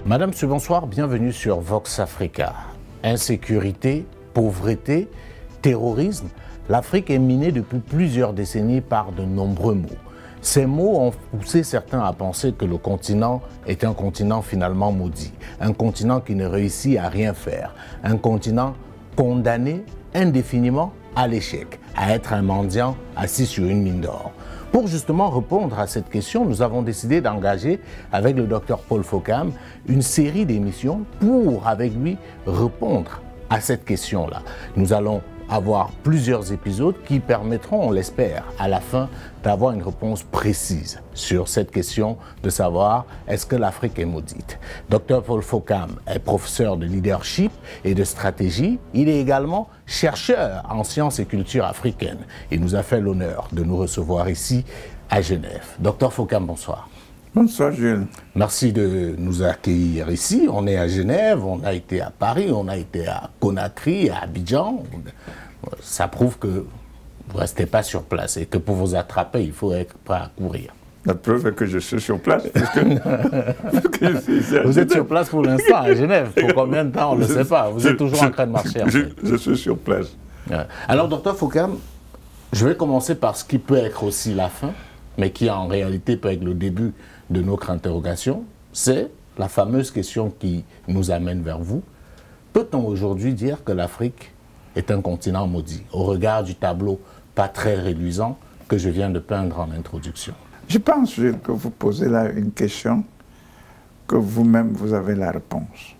Madame, bonsoir, bienvenue sur Vox Africa. Insécurité, pauvreté, terrorisme, l'Afrique est minée depuis plusieurs décennies par de nombreux maux. Ces mots ont poussé certains à penser que le continent est un continent finalement maudit, un continent qui ne réussit à rien faire, un continent condamné indéfiniment à l'échec, à être un mendiant assis sur une mine d'or. Pour justement répondre à cette question, nous avons décidé d'engager avec le Dr Paul Fokam une série d'émissions pour, avec lui, répondre à cette question-là. Nous allons avoir plusieurs épisodes qui permettront, on l'espère, à la fin d'avoir une réponse précise sur cette question de savoir est-ce que l'Afrique est maudite. Dr Paul Fokam est professeur de leadership et de stratégie. Il est également chercheur en sciences et culture africaines. Il nous a fait l'honneur de nous recevoir ici à Genève. Dr Fokam, bonsoir. Bonsoir Jules. Merci de nous accueillir ici. On est à Genève, on a été à Paris, on a été à Conakry, à Abidjan. Ça prouve que vous ne restez pas sur place et que pour vous attraper, il faut être prêt à courir. La preuve est que je suis sur place. Vous êtes sur place pour l'instant à Genève. Pour combien de temps, on ne le sait pas. Vous êtes toujours en train de marcher. Je suis sur place. Alors, docteur Fokam, je vais commencer par ce qui peut être aussi la fin, mais qui en réalité peut être le début de notre interrogation. C'est la fameuse question qui nous amène vers vous. Peut-on aujourd'hui dire que l'Afrique est un continent maudit, au regard du tableau pas très réluisant que je viens de peindre en introduction? Je pense, Jules, que vous posez là une question que vous-même, vous avez la réponse.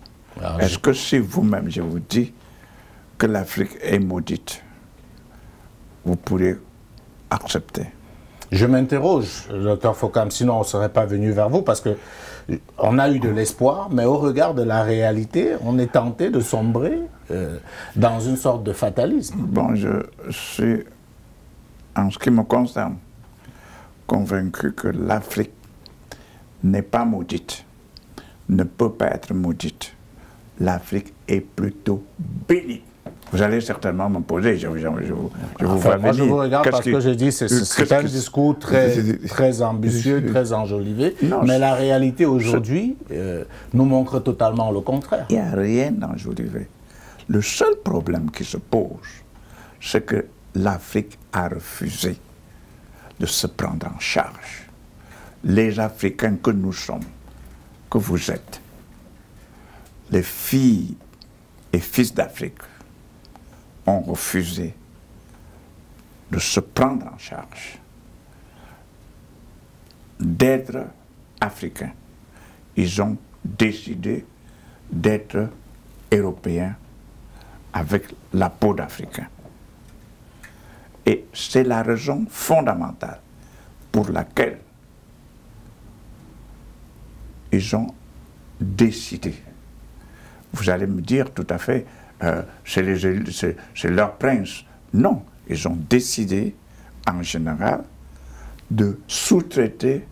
Est-ce que si vous-même, je vous dis que l'Afrique est maudite, vous pourriez accepter? Je m'interroge, docteur Fokam, sinon on ne serait pas venu vers vous, parce qu'on a eu de l'espoir, mais au regard de la réalité, on est tenté de sombrer dans une sorte de fatalisme. Bon, je suis, en ce qui me concerne, convaincu que l'Afrique n'est pas maudite, ne peut pas être maudite. L'Afrique est plutôt bénie. Vous allez certainement me poser, je vous vois venir. Moi, je vous regarde parce que je dis c'est un discours très ambitieux, très enjolivé, mais la réalité aujourd'hui nous montre totalement le contraire. Il n'y a rien d'enjolivé. Le seul problème qui se pose, c'est que l'Afrique a refusé de se prendre en charge. Les Africains que nous sommes, que vous êtes, les filles et fils d'Afrique, ont refusé de se prendre en charge, d'être africains. Ils ont décidé d'être européens avec la peau d'Africain. Et c'est la raison fondamentale pour laquelle ils ont décidé. Vous allez me dire tout à fait, c'est leur prince. Non, ils ont décidé, en général, de sous-traiter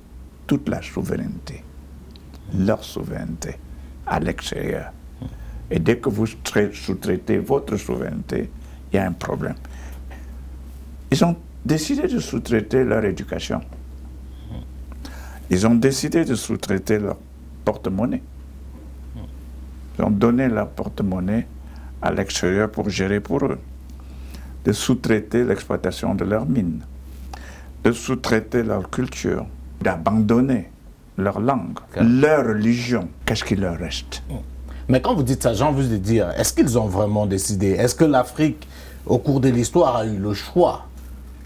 toute la souveraineté, leur souveraineté, à l'extérieur. Et dès que vous sous-traitez votre souveraineté, il y a un problème. Ils ont décidé de sous-traiter leur éducation. Ils ont décidé de sous-traiter leur porte-monnaie. Ils ont donné leur porte-monnaie à l'extérieur pour gérer pour eux, de sous-traiter l'exploitation de leurs mines, de sous-traiter leur culture, d'abandonner leur langue, leur religion. Qu'est-ce qui leur reste? Mais quand vous dites ça, j'ai envie de dire, est-ce qu'ils ont vraiment décidé? Est-ce que l'Afrique, au cours de l'histoire, a eu le choix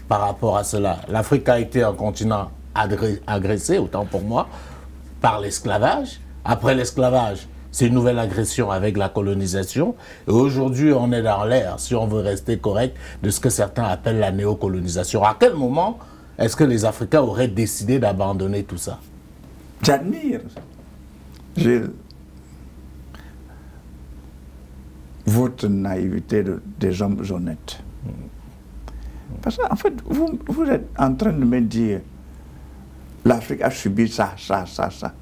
par rapport à cela? L'Afrique a été un continent agressé, autant pour moi, par l'esclavage. Après l'esclavage, c'est une nouvelle agression avec la colonisation. Et aujourd'hui, on est dans l'ère, si on veut rester correct, de ce que certains appellent la néocolonisation. À quel moment est-ce que les Africains auraient décidé d'abandonner tout ça? J'admire, Gilles, votre naïveté des hommes honnêtes. Parce qu'en fait, vous êtes en train de me dire l'Afrique a subi ça, ça, ça, ça.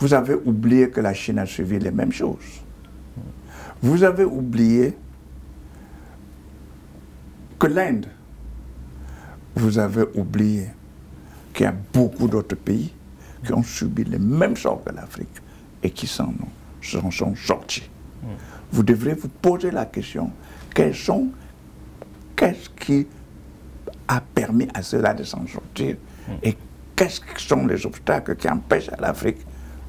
Vous avez oublié que la Chine a suivi les mêmes choses. Vous avez oublié que l'Inde, vous avez oublié qu'il y a beaucoup d'autres pays qui ont subi les mêmes sorts que l'Afrique. et qui s'en sont sortis. Vous devrez vous poser la question, qu'est-ce qui a permis à cela de s'en sortir et quels sont les obstacles qui empêchent à l'Afrique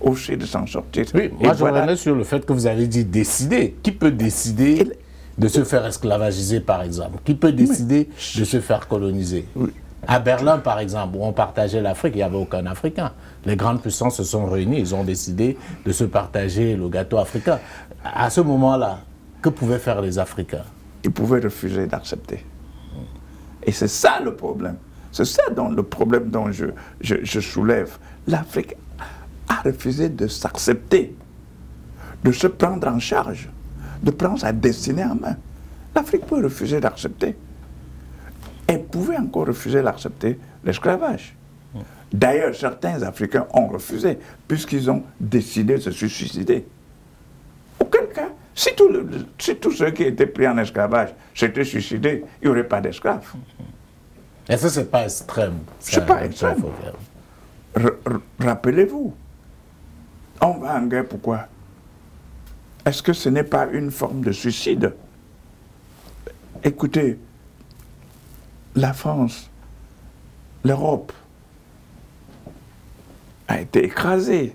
aussi de s'en sortir. Oui, moi je revenais sur le fait que vous avez dit décider. Qui peut décider de se faire esclavagiser, par exemple? Qui peut décider de se faire coloniser? Oui. À Berlin, par exemple, où on partageait l'Afrique, il n'y avait aucun Africain. Les grandes puissances se sont réunies, ils ont décidé de se partager le gâteau africain. À ce moment-là, que pouvaient faire les Africains? Ils pouvaient refuser d'accepter. Et c'est ça le problème. C'est ça le problème dont je soulève. L'Afrique a refusé de s'accepter, de se prendre en charge, de prendre sa destinée en main. L'Afrique peut refuser d'accepter. Elle pouvait encore refuser d'accepter l'esclavage. D'ailleurs, certains Africains ont refusé, puisqu'ils ont décidé de se suicider. Auquel cas, si tous ceux qui étaient pris en esclavage s'étaient suicidés, il n'y aurait pas d'esclaves. Et ça, c'est pas extrême. C'est pas extrême. Rappelez-vous, on va en guerre pourquoi? Est-ce que ce n'est pas une forme de suicide? Écoutez, la France, l'Europe a été écrasée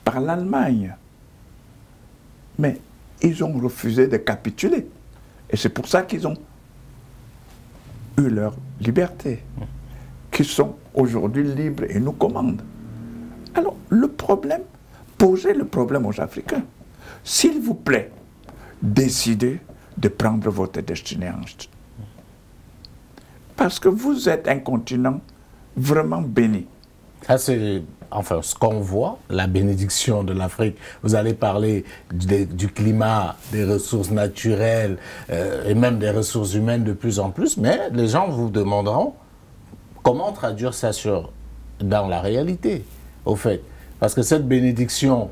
par l'Allemagne. Mais ils ont refusé de capituler. Et c'est pour ça qu'ils ont eu leur liberté, qui sont aujourd'hui libres et nous commandent. Alors, posez le problème aux Africains. S'il vous plaît, décidez de prendre votre destinée en main. Parce que vous êtes un continent vraiment béni. Ça, c'est enfin ce qu'on voit, la bénédiction de l'Afrique. Vous allez parler du climat, des ressources naturelles et même des ressources humaines de plus en plus, mais les gens vous demanderont comment traduire ça dans la réalité, au fait. Parce que cette bénédiction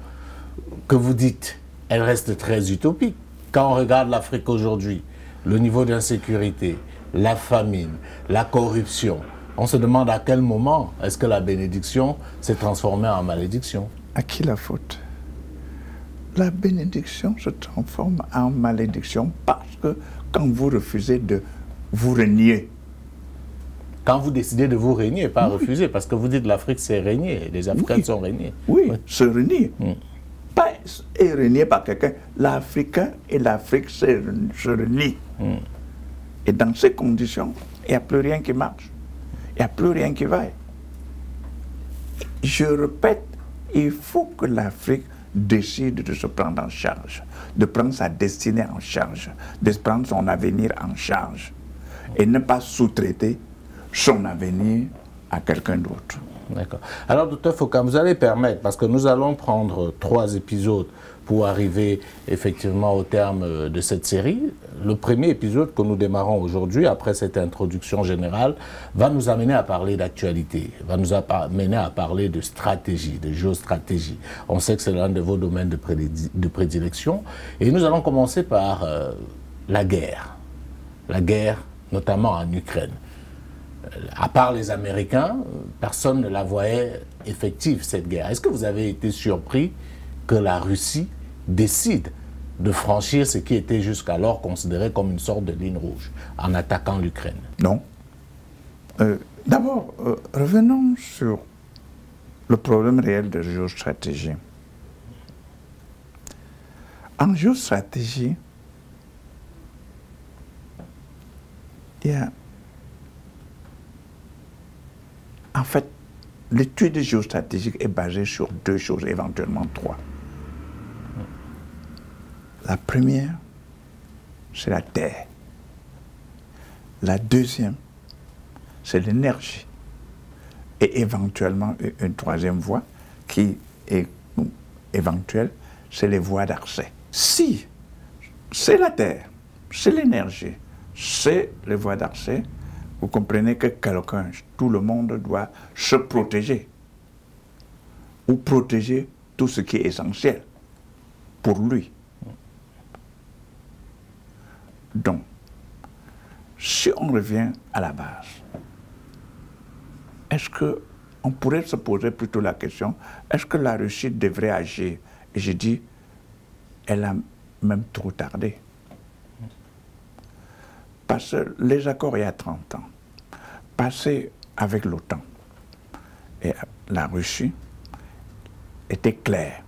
que vous dites, elle reste très utopique. Quand on regarde l'Afrique aujourd'hui, le niveau d'insécurité, la famine, la corruption, on se demande à quel moment est-ce que la bénédiction s'est transformée en malédiction. À qui la faute? La bénédiction se transforme en malédiction parce que quand vous refusez de vous régner. Quand vous décidez de vous régner, pas refuser, parce que vous dites l'Afrique c'est régner, les Africains sont régnés. Oui, se régner. Pas est régné par quelqu'un. L'Africain et l'Afrique se renient. Et dans ces conditions, il n'y a plus rien qui marche. Il n'y a plus rien qui vaille. Je répète, il faut que l'Afrique décide de se prendre en charge, de prendre sa destinée en charge, de prendre son avenir en charge et ne pas sous-traiter son avenir à quelqu'un d'autre. D'accord. Alors, docteur Fokam, vous allez permettre, parce que nous allons prendre 3 épisodes pour arriver effectivement au terme de cette série. Le premier épisode que nous démarrons aujourd'hui, après cette introduction générale, va nous amener à parler d'actualité, va nous amener à parler de stratégie, de géostratégie. On sait que c'est l'un de vos domaines de prédilection. Et nous allons commencer par la guerre notamment en Ukraine. À part les Américains, personne ne la voyait effective, cette guerre. Est-ce que vous avez été surpris que la Russie décide de franchir ce qui était jusqu'alors considéré comme une sorte de ligne rouge en attaquant l'Ukraine? Non. D'abord, revenons sur le problème réel de géostratégie. En géostratégie, il y a... En fait, l'étude géostratégique est basée sur 2 choses, éventuellement 3. La première, c'est la terre. La deuxième, c'est l'énergie. Et éventuellement, une troisième voie qui est éventuelle, c'est les voies d'accès. Si c'est la terre, c'est l'énergie, c'est les voies d'accès, vous comprenez que quelqu'un, tout le monde doit se protéger ou protéger tout ce qui est essentiel pour lui. Donc, si on revient à la base, est-ce qu'on on pourrait se poser plutôt la question, est-ce que la Russie devrait agir? Et j'ai dit, elle a même trop tardé. Parce que les accords il y a 30 ans, passés avec l'OTAN et la Russie, étaient clairs.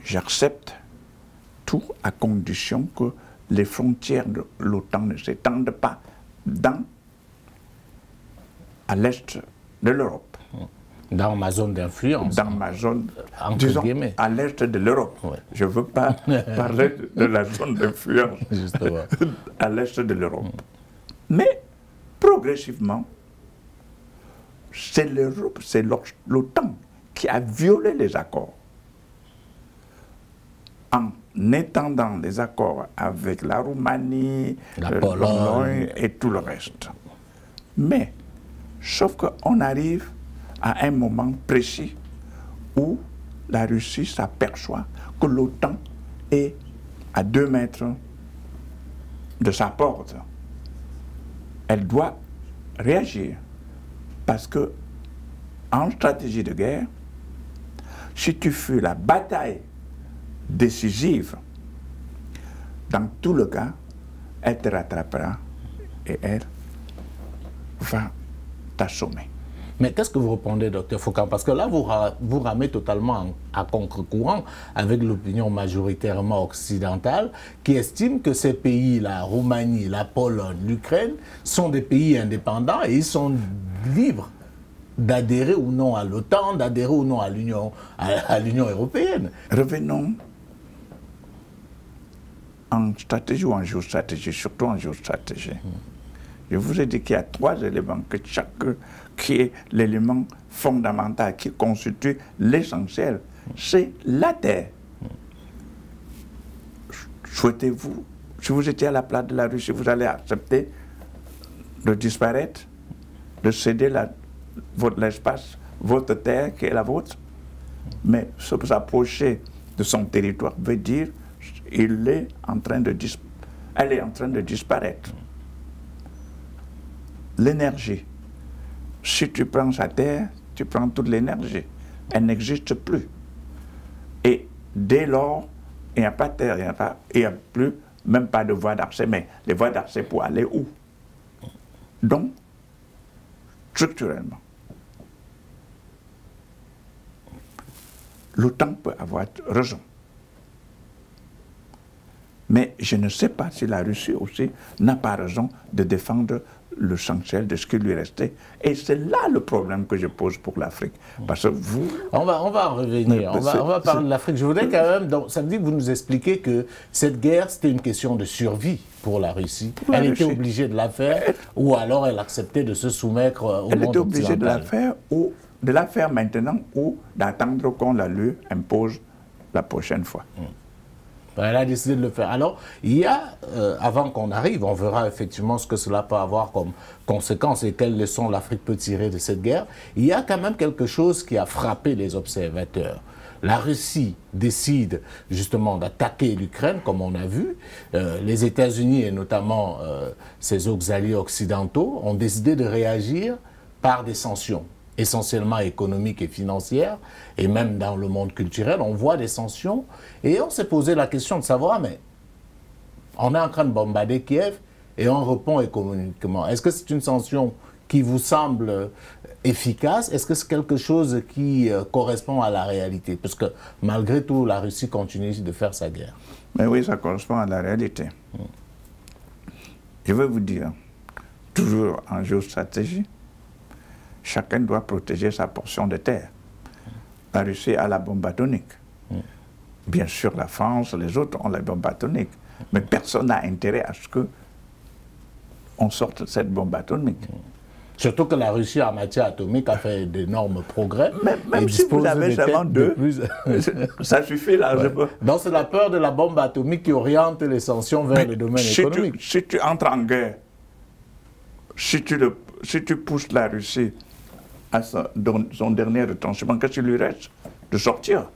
J'accepte tout à condition que les frontières de l'OTAN ne s'étendent pas à l'est de l'Europe. Dans ma zone d'influence. Dans ma zone, disons, à l'est de l'Europe. Ouais. Je ne veux pas parler de la zone d'influence à l'est de l'Europe. Mais, progressivement, c'est l'Europe, c'est l'OTAN qui a violé les accords. En étendant les accords avec la Roumanie, la Pologne et tout le reste. Mais, sauf qu'on arrive à un moment précis où la Russie s'aperçoit que l'OTAN est à 2 mètres de sa porte. Elle doit réagir parce que en stratégie de guerre, si tu fais la bataille décisive, dans tout le cas, elle te rattrapera et elle va t'assommer. Mais qu'est-ce que vous répondez, docteur Foucault? Parce que là, vous ramez totalement à contre-courant avec l'opinion majoritairement occidentale qui estime que ces pays, la Roumanie, la Pologne, l'Ukraine, sont des pays indépendants et ils sont libres d'adhérer ou non à l'OTAN, d'adhérer ou non à l'Union européenne. Revenons en stratégie ou en géostratégie, surtout en géostratégie. Je vous ai dit qu'il y a 3 éléments, qui est l'élément fondamental, qui constitue l'essentiel. C'est la terre. Souhaitez-vous, si vous étiez à la place de la Russie, vous allez accepter de disparaître, de céder l'espace, votre terre qui est la vôtre? Mais s'approcher de son territoire veut dire elle est en train de disparaître. L'énergie. Si tu prends sa terre, tu prends toute l'énergie. Elle n'existe plus. Et dès lors, il n'y a pas de terre, il n'y a plus, même pas de voie d'accès. Mais les voies d'accès pour aller où? Donc, structurellement, l'OTAN peut avoir raison. Mais je ne sais pas si la Russie aussi n'a pas raison de défendre l'essentiel de ce qui lui restait. Et c'est là le problème que je pose pour l'Afrique. Parce que vous... On va en revenir, on va parler de l'Afrique. Je voudrais quand même... Donc, ça veut dire que vous nous expliquez que cette guerre, c'était une question de survie pour la Russie. Elle était obligée de la faire, ou alors elle acceptait de se soumettre au monde occidental. Elle était obligée de la faire maintenant, ou d'attendre qu'on la lui impose la prochaine fois. Elle a décidé de le faire. Alors, il y a, avant qu'on arrive, on verra effectivement ce que cela peut avoir comme conséquences et quelles leçons l'Afrique peut tirer de cette guerre. Il y a quand même quelque chose qui a frappé les observateurs. La Russie décide justement d'attaquer l'Ukraine, comme on a vu. Les États-Unis et notamment ses autres alliés occidentaux ont décidé de réagir par des sanctions, essentiellement économiques et financières, et même dans le monde culturel, on voit des sanctions, et on s'est posé la question de savoir, mais on est en train de bombarder Kiev, et on répond économiquement. Est-ce que c'est une sanction qui vous semble efficace? Est-ce que c'est quelque chose qui correspond à la réalité? Parce que malgré tout, la Russie continue de faire sa guerre. Mais oui, ça correspond à la réalité. Je vais vous dire, toujours en géostratégie, chacun doit protéger sa portion de terre. La Russie a la bombe atomique. Bien sûr, la France, les autres ont la bombe atomique. Mais personne n'a intérêt à ce qu'on sorte de cette bombe atomique. Surtout que la Russie, en matière atomique, a fait d'énormes progrès. Même si vous avez seulement 2, ça suffit là. Donc c'est la peur de la bombe atomique qui oriente les sanctions vers le domaine économique. Si tu entres en guerre, si tu pousses la Russie à son dernier retranchement, qu'est-ce qu'il lui reste? De sortir.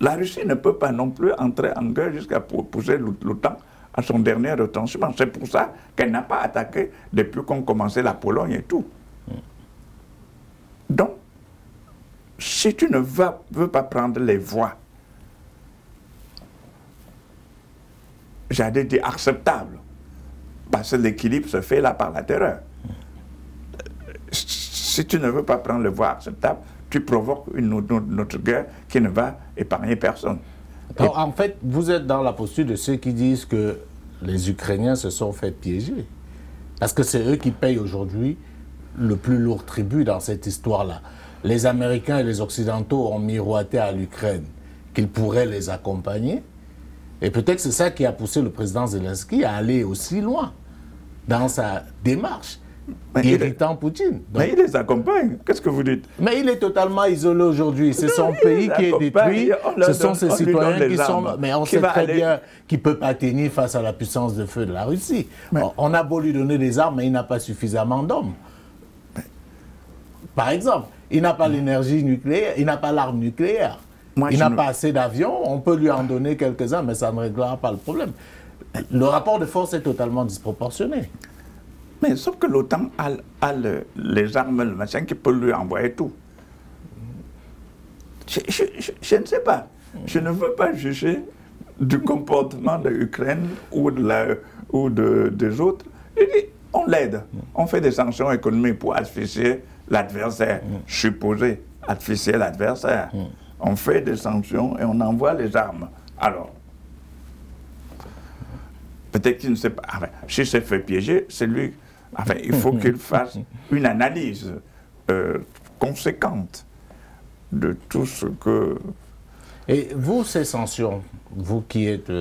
La Russie ne peut pas non plus entrer en guerre jusqu'à pousser l'OTAN à son dernier retranchement. C'est pour ça qu'elle n'a pas attaqué depuis qu'on commençait la Pologne et tout. Donc, si tu ne veux pas prendre les voies, j'allais dire acceptables, parce que l'équilibre se fait là par la terreur. Si tu ne veux pas prendre les voies acceptables, tu provoques une autre guerre qui ne va épargner personne. Donc, en fait, vous êtes dans la posture de ceux qui disent que les Ukrainiens se sont fait piéger. Parce que c'est eux qui payent aujourd'hui le plus lourd tribut dans cette histoire-là. Les Américains et les Occidentaux ont miroité à l'Ukraine qu'ils pourraient les accompagner. Et peut-être c'est ça qui a poussé le président Zelensky à aller aussi loin dans sa démarche, irritant Poutine. Donc, mais il les accompagne, qu'est-ce que vous dites? Mais il est totalement isolé aujourd'hui. C'est son pays qui est détruit. Ce sont ses citoyens qui sont... Mais on sait très bien qu'il ne peut pas tenir face à la puissance de feu de la Russie. Mais... On a beau lui donner des armes, mais il n'a pas suffisamment d'hommes. Par exemple, il n'a pas l'énergie nucléaire, il n'a pas l'arme nucléaire. Il n'a pas assez d'avions, on peut lui en donner quelques-uns, mais ça ne réglera pas le problème. Le rapport de force est totalement disproportionné. Mais sauf que l'OTAN a les armes, le machin, qui peut lui envoyer tout. Je ne sais pas. Je ne veux pas juger du comportement de l'Ukraine ou des autres. On l'aide. On fait des sanctions économiques pour asphyxier l'adversaire, supposé asphyxier l'adversaire. On fait des sanctions et on envoie les armes. Alors, peut-être qu'il ne sait pas. Enfin, s'il s'est fait piéger, c'est lui. Enfin, il faut qu'il fasse une analyse conséquente de tout ce que... Et vous, ces sanctions, vous qui êtes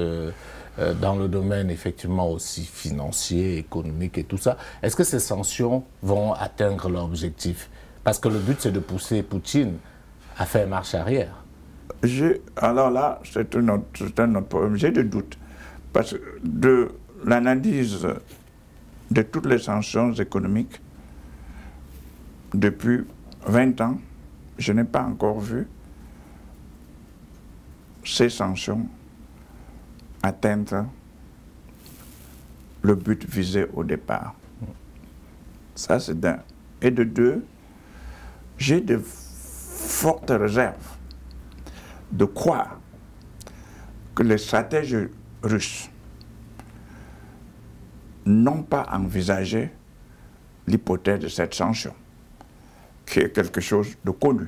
dans le domaine effectivement aussi financier, économique et tout ça, est-ce que ces sanctions vont atteindre leur objectif? Parce que le but, c'est de pousser Poutine à faire marche arrière. Alors là, c'est un autre problème. J'ai des doutes. Parce que de l'analyse de toutes les sanctions économiques, depuis 20 ans, je n'ai pas encore vu ces sanctions atteindre le but visé au départ. Ça, c'est d'un. Et de deux, j'ai de fortes réserves de croire que les stratèges russes n'ont pas envisagé l'hypothèse de cette sanction, qui est quelque chose de connu,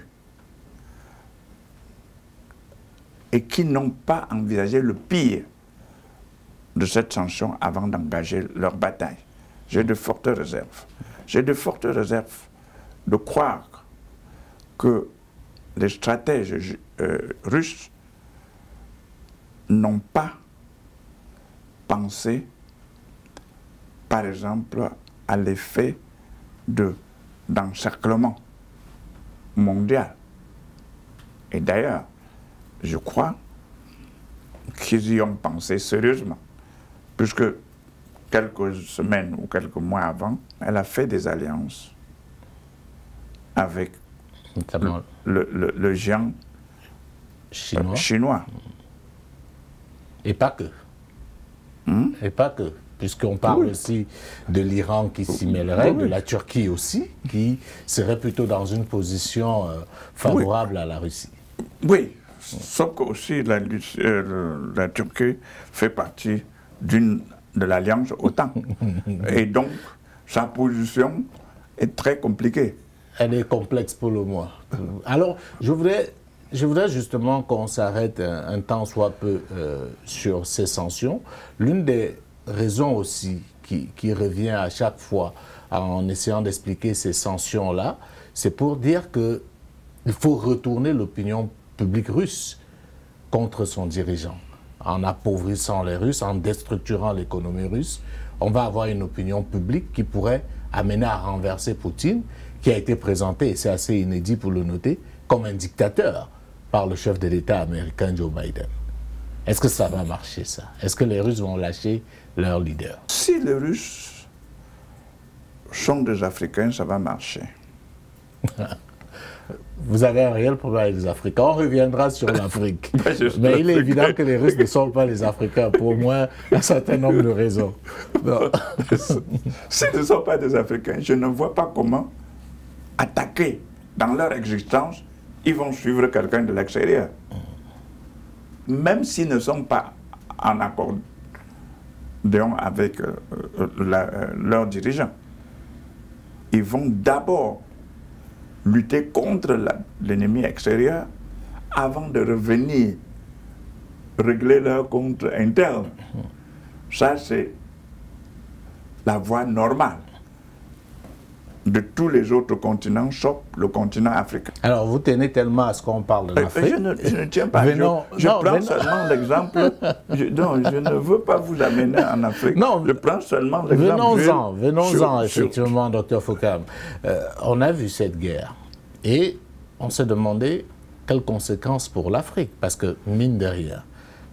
et qui n'ont pas envisagé le pire de cette sanction avant d'engager leur bataille. J'ai de fortes réserves. J'ai de fortes réserves de croire que les stratèges russes n'ont pas pensé, par exemple, à l'effet d'encerclement mondial. Et d'ailleurs, je crois qu'ils y ont pensé sérieusement, puisque quelques semaines ou quelques mois avant, elle a fait des alliances avec le géant chinois. Et pas que. Et pas que. Puisqu'on parle aussi de l'Iran qui s'y mêlerait, de la Turquie aussi, qui serait plutôt dans une position favorable à la Russie. Oui, sauf que aussi la Turquie fait partie de l'alliance OTAN. Et donc, sa position est très compliquée. Elle est complexe pour le moins. Alors, je voudrais justement qu'on s'arrête un temps soit peu sur ces sanctions. L'une des raisons aussi qui revient à chaque fois en essayant d'expliquer ces sanctions-là, c'est pour dire qu'il faut retourner l'opinion publique russe contre son dirigeant. En appauvrissant les Russes, en déstructurant l'économie russe, on va avoir une opinion publique qui pourrait amener à renverser Poutine, qui a été présenté, et c'est assez inédit pour le noter, comme un dictateur par le chef de l'État américain Joe Biden. Est-ce que ça va marcher, ça? Est-ce que les Russes vont lâcher leur leader? Si les Russes sont des Africains, ça va marcher. Vous avez un réel problème avec les Africains. On reviendra sur l'Afrique. Mais il est évident que les Russes ne sont pas les Africains, pour au moins un certain nombre de raisons. S'ils ne sont pas des Africains, je ne vois pas comment attaquer dans leur existence, ils vont suivre quelqu'un de l'extérieur. Même s'ils ne sont pas en accord avec leurs dirigeants. Ils vont d'abord lutter contre l'ennemi extérieur avant de revenir régler leur compte interne. Ça, c'est la voie normale de tous les autres continents, sauf le continent africain. Alors, vous tenez tellement à ce qu'on parle de l'Afrique. Je ne tiens pas. Je prends seulement l'exemple. Je ne veux pas vous amener en Afrique. Non, je prends seulement l'exemple. Venons-en, effectivement, Dr Foucault. On a vu cette guerre et on s'est demandé quelles conséquences pour l'Afrique. Parce que, mine de rien,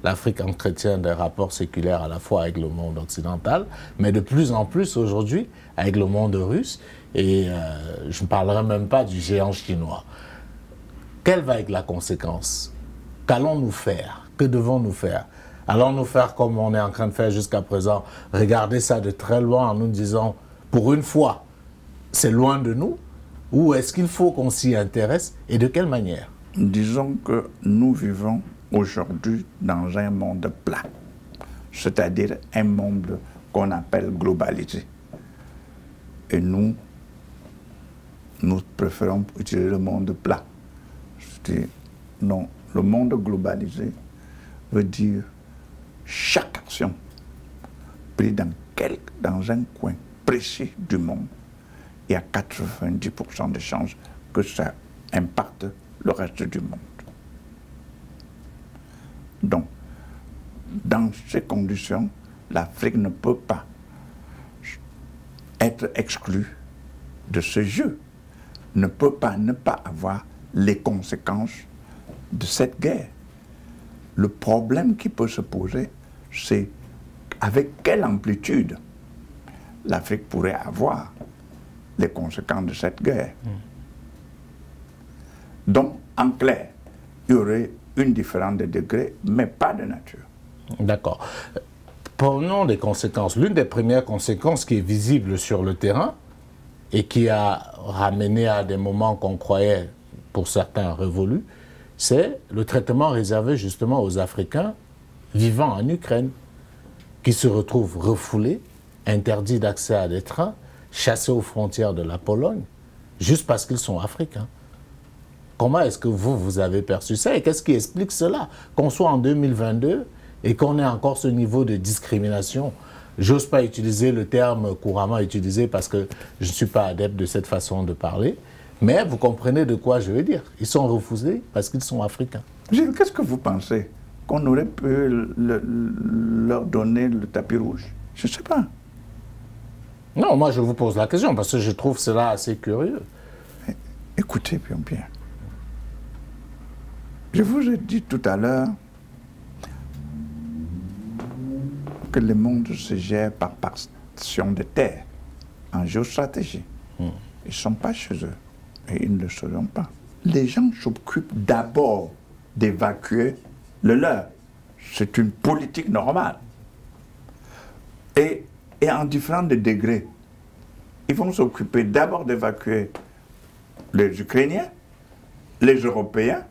l'Afrique entretient des rapports séculaires à la fois avec le monde occidental, mais de plus en plus aujourd'hui avec le monde russe. Et je ne parlerai même pas du géant chinois. Quelle va être la conséquence? Qu'allons-nous faire? Que devons-nous faire? Allons-nous faire comme on est en train de faire jusqu'à présent, regarder ça de très loin en nous disant, pour une fois, c'est loin de nous? Ou est-ce qu'il faut qu'on s'y intéresse et de quelle manière? Disons que nous vivons aujourd'hui dans un monde plat, c'est-à-dire un monde qu'on appelle globalisé. Et nous préférons utiliser le monde plat. Non, le monde globalisé veut dire chaque action prise dans un coin précis du monde, il y a 90% de chances que ça impacte le reste du monde. Donc, dans ces conditions, l'Afrique ne peut pas être exclue de ce jeu, ne peut pas ne pas avoir les conséquences de cette guerre. Le problème qui peut se poser, c'est avec quelle amplitude l'Afrique pourrait avoir les conséquences de cette guerre. Donc, en clair, il y aurait une différence de degré, mais pas de nature. D'accord. Prenons les conséquences. L'une des premières conséquences qui est visible sur le terrain et qui a ramené à des moments qu'on croyait, pour certains, révolus, c'est le traitement réservé justement aux Africains vivant en Ukraine, qui se retrouvent refoulés, interdits d'accès à des trains, chassés aux frontières de la Pologne, juste parce qu'ils sont africains. Comment est-ce que vous avez perçu ça et qu'est-ce qui explique cela? Qu'on soit en 2022 et qu'on ait encore ce niveau de discrimination. J'ose pas utiliser le terme couramment utilisé parce que je ne suis pas adepte de cette façon de parler, mais vous comprenez de quoi je veux dire. Ils sont refusés parce qu'ils sont africains. Gilles, qu'est-ce que vous pensez? Qu'on aurait pu leur donner le tapis rouge? Je ne sais pas. Non, moi je vous pose la question parce que je trouve cela assez curieux. Écoutez bien. Je vous ai dit tout à l'heure que le monde se gère par partition de terre, en géostratégie. Ils ne sont pas chez eux et ils ne le seront pas. Les gens s'occupent d'abord d'évacuer le leur. C'est une politique normale. Et en différents degrés. Ils vont s'occuper d'abord d'évacuer les Ukrainiens, les Européens,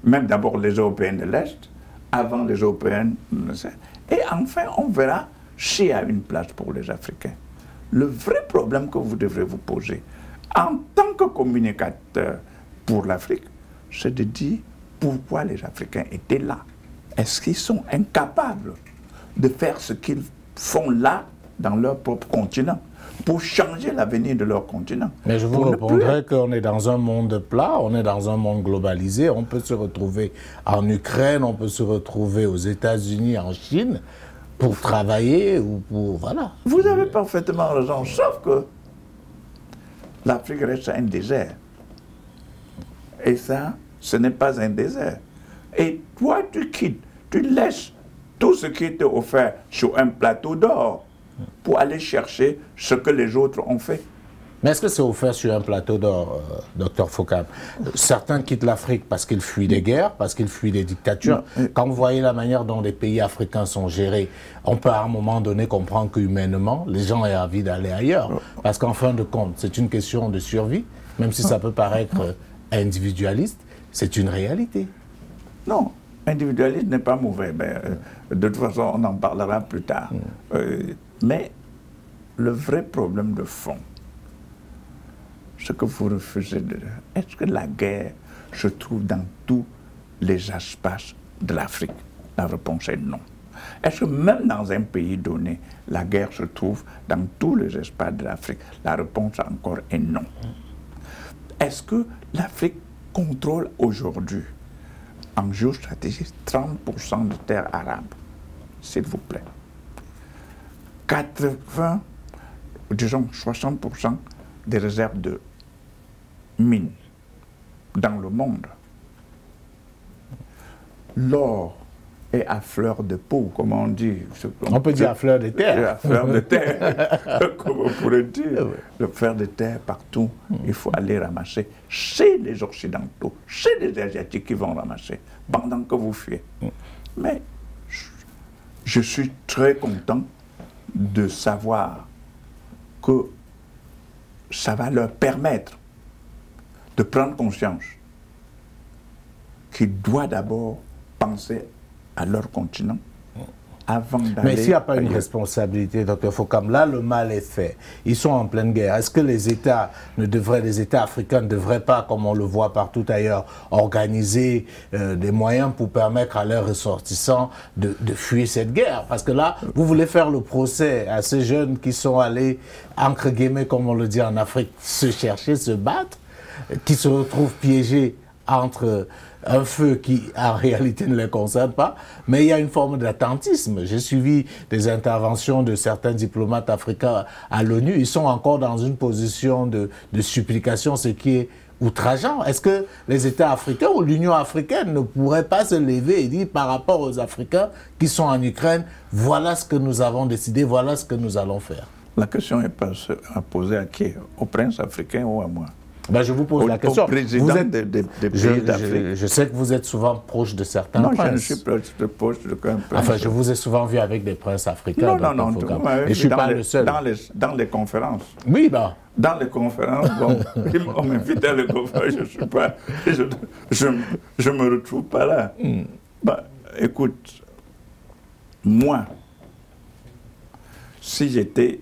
même d'abord les Européens de l'Est, avant les Européens de l'Est. Et enfin, on verra s'il y a une place pour les Africains. Le vrai problème que vous devrez vous poser, en tant que communicateur pour l'Afrique, c'est de dire pourquoi les Africains étaient là. Est-ce qu'ils sont incapables de faire ce qu'ils font là, dans leur propre continent, pour changer l'avenir de leur continent? Mais je vous répondrai qu'on est dans un monde plat, on est dans un monde globalisé, on peut se retrouver en Ukraine, on peut se retrouver aux États-Unis, en Chine, pour travailler ou pour... voilà. Vous avez parfaitement raison, sauf que l'Afrique reste un désert. Et ça, ce n'est pas un désert. Et toi, tu quittes, tu laisses tout ce qui t'est offert sur un plateau d'or pour aller chercher ce que les autres ont fait. Mais est-ce que c'est offert sur un plateau d'or, docteur Fokam? Certains quittent l'Afrique parce qu'ils fuient des guerres, parce qu'ils fuient des dictatures. Quand vous voyez la manière dont les pays africains sont gérés, on peut à un moment donné comprendre qu'humainement, les gens aient envie d'aller ailleurs. Parce qu'en fin de compte, c'est une question de survie, même si ça peut paraître individualiste, c'est une réalité. Non, individualiste n'est pas mauvais. De toute façon, on en parlera plus tard. Mais le vrai problème de fond, ce que vous refusez de dire, est-ce que la guerre se trouve dans tous les espaces de l'Afrique? La réponse est non. Est-ce que même dans un pays donné, la guerre se trouve dans tous les espaces de l'Afrique? La réponse encore est non. Est-ce que l'Afrique contrôle aujourd'hui, en géostratégie, 30% de terres arabes? S'il vous plaît. 80, disons 60% des réserves de mines dans le monde. L'or est à fleur de peau, comme on dit. On peut dire à fleur de terre. À fleur de terre, comme on pourrait dire. Le fer de terre partout, il faut aller ramasser chez les Occidentaux, chez les Asiatiques qui vont ramasser, pendant que vous fuyez. Mais je suis très content de savoir que ça va leur permettre de prendre conscience qu'ils doivent d'abord penser à leur continent avant d'aller. Mais s'il n'y a pas une responsabilité, docteur Fokam, là le mal est fait. Ils sont en pleine guerre. Est-ce que les États africains ne devraient pas, comme on le voit partout ailleurs, organiser des moyens pour permettre à leurs ressortissants de fuir cette guerre? Parce que là, vous voulez faire le procès à ces jeunes qui sont allés, entre guillemets, comme on le dit en Afrique, se chercher, se battre, qui se retrouvent piégés entre un feu qui en réalité ne les concerne pas, mais il y a une forme d'attentisme. J'ai suivi des interventions de certains diplomates africains à l'ONU, ils sont encore dans une position de supplication, ce qui est outrageant. Est-ce que les États africains ou l'Union africaine ne pourraient pas se lever et dire par rapport aux Africains qui sont en Ukraine, voilà ce que nous avons décidé, voilà ce que nous allons faire? La question n'est pas à poser à qui? Au prince africain ou à moi? Ben, je vous pose la question. Au président des pays d'Afrique. Je sais que vous êtes souvent proche de certains princes. Non, je ne suis pas proche de qu'un prince. Enfin, je vous ai souvent vu avec des princes africains. Non. Et je ne suis pas le seul. Dans les conférences. Oui, ben. Dans les conférences, bon, on m'invite à les conférences, je me retrouve pas là. Ben, écoute, moi, si j'étais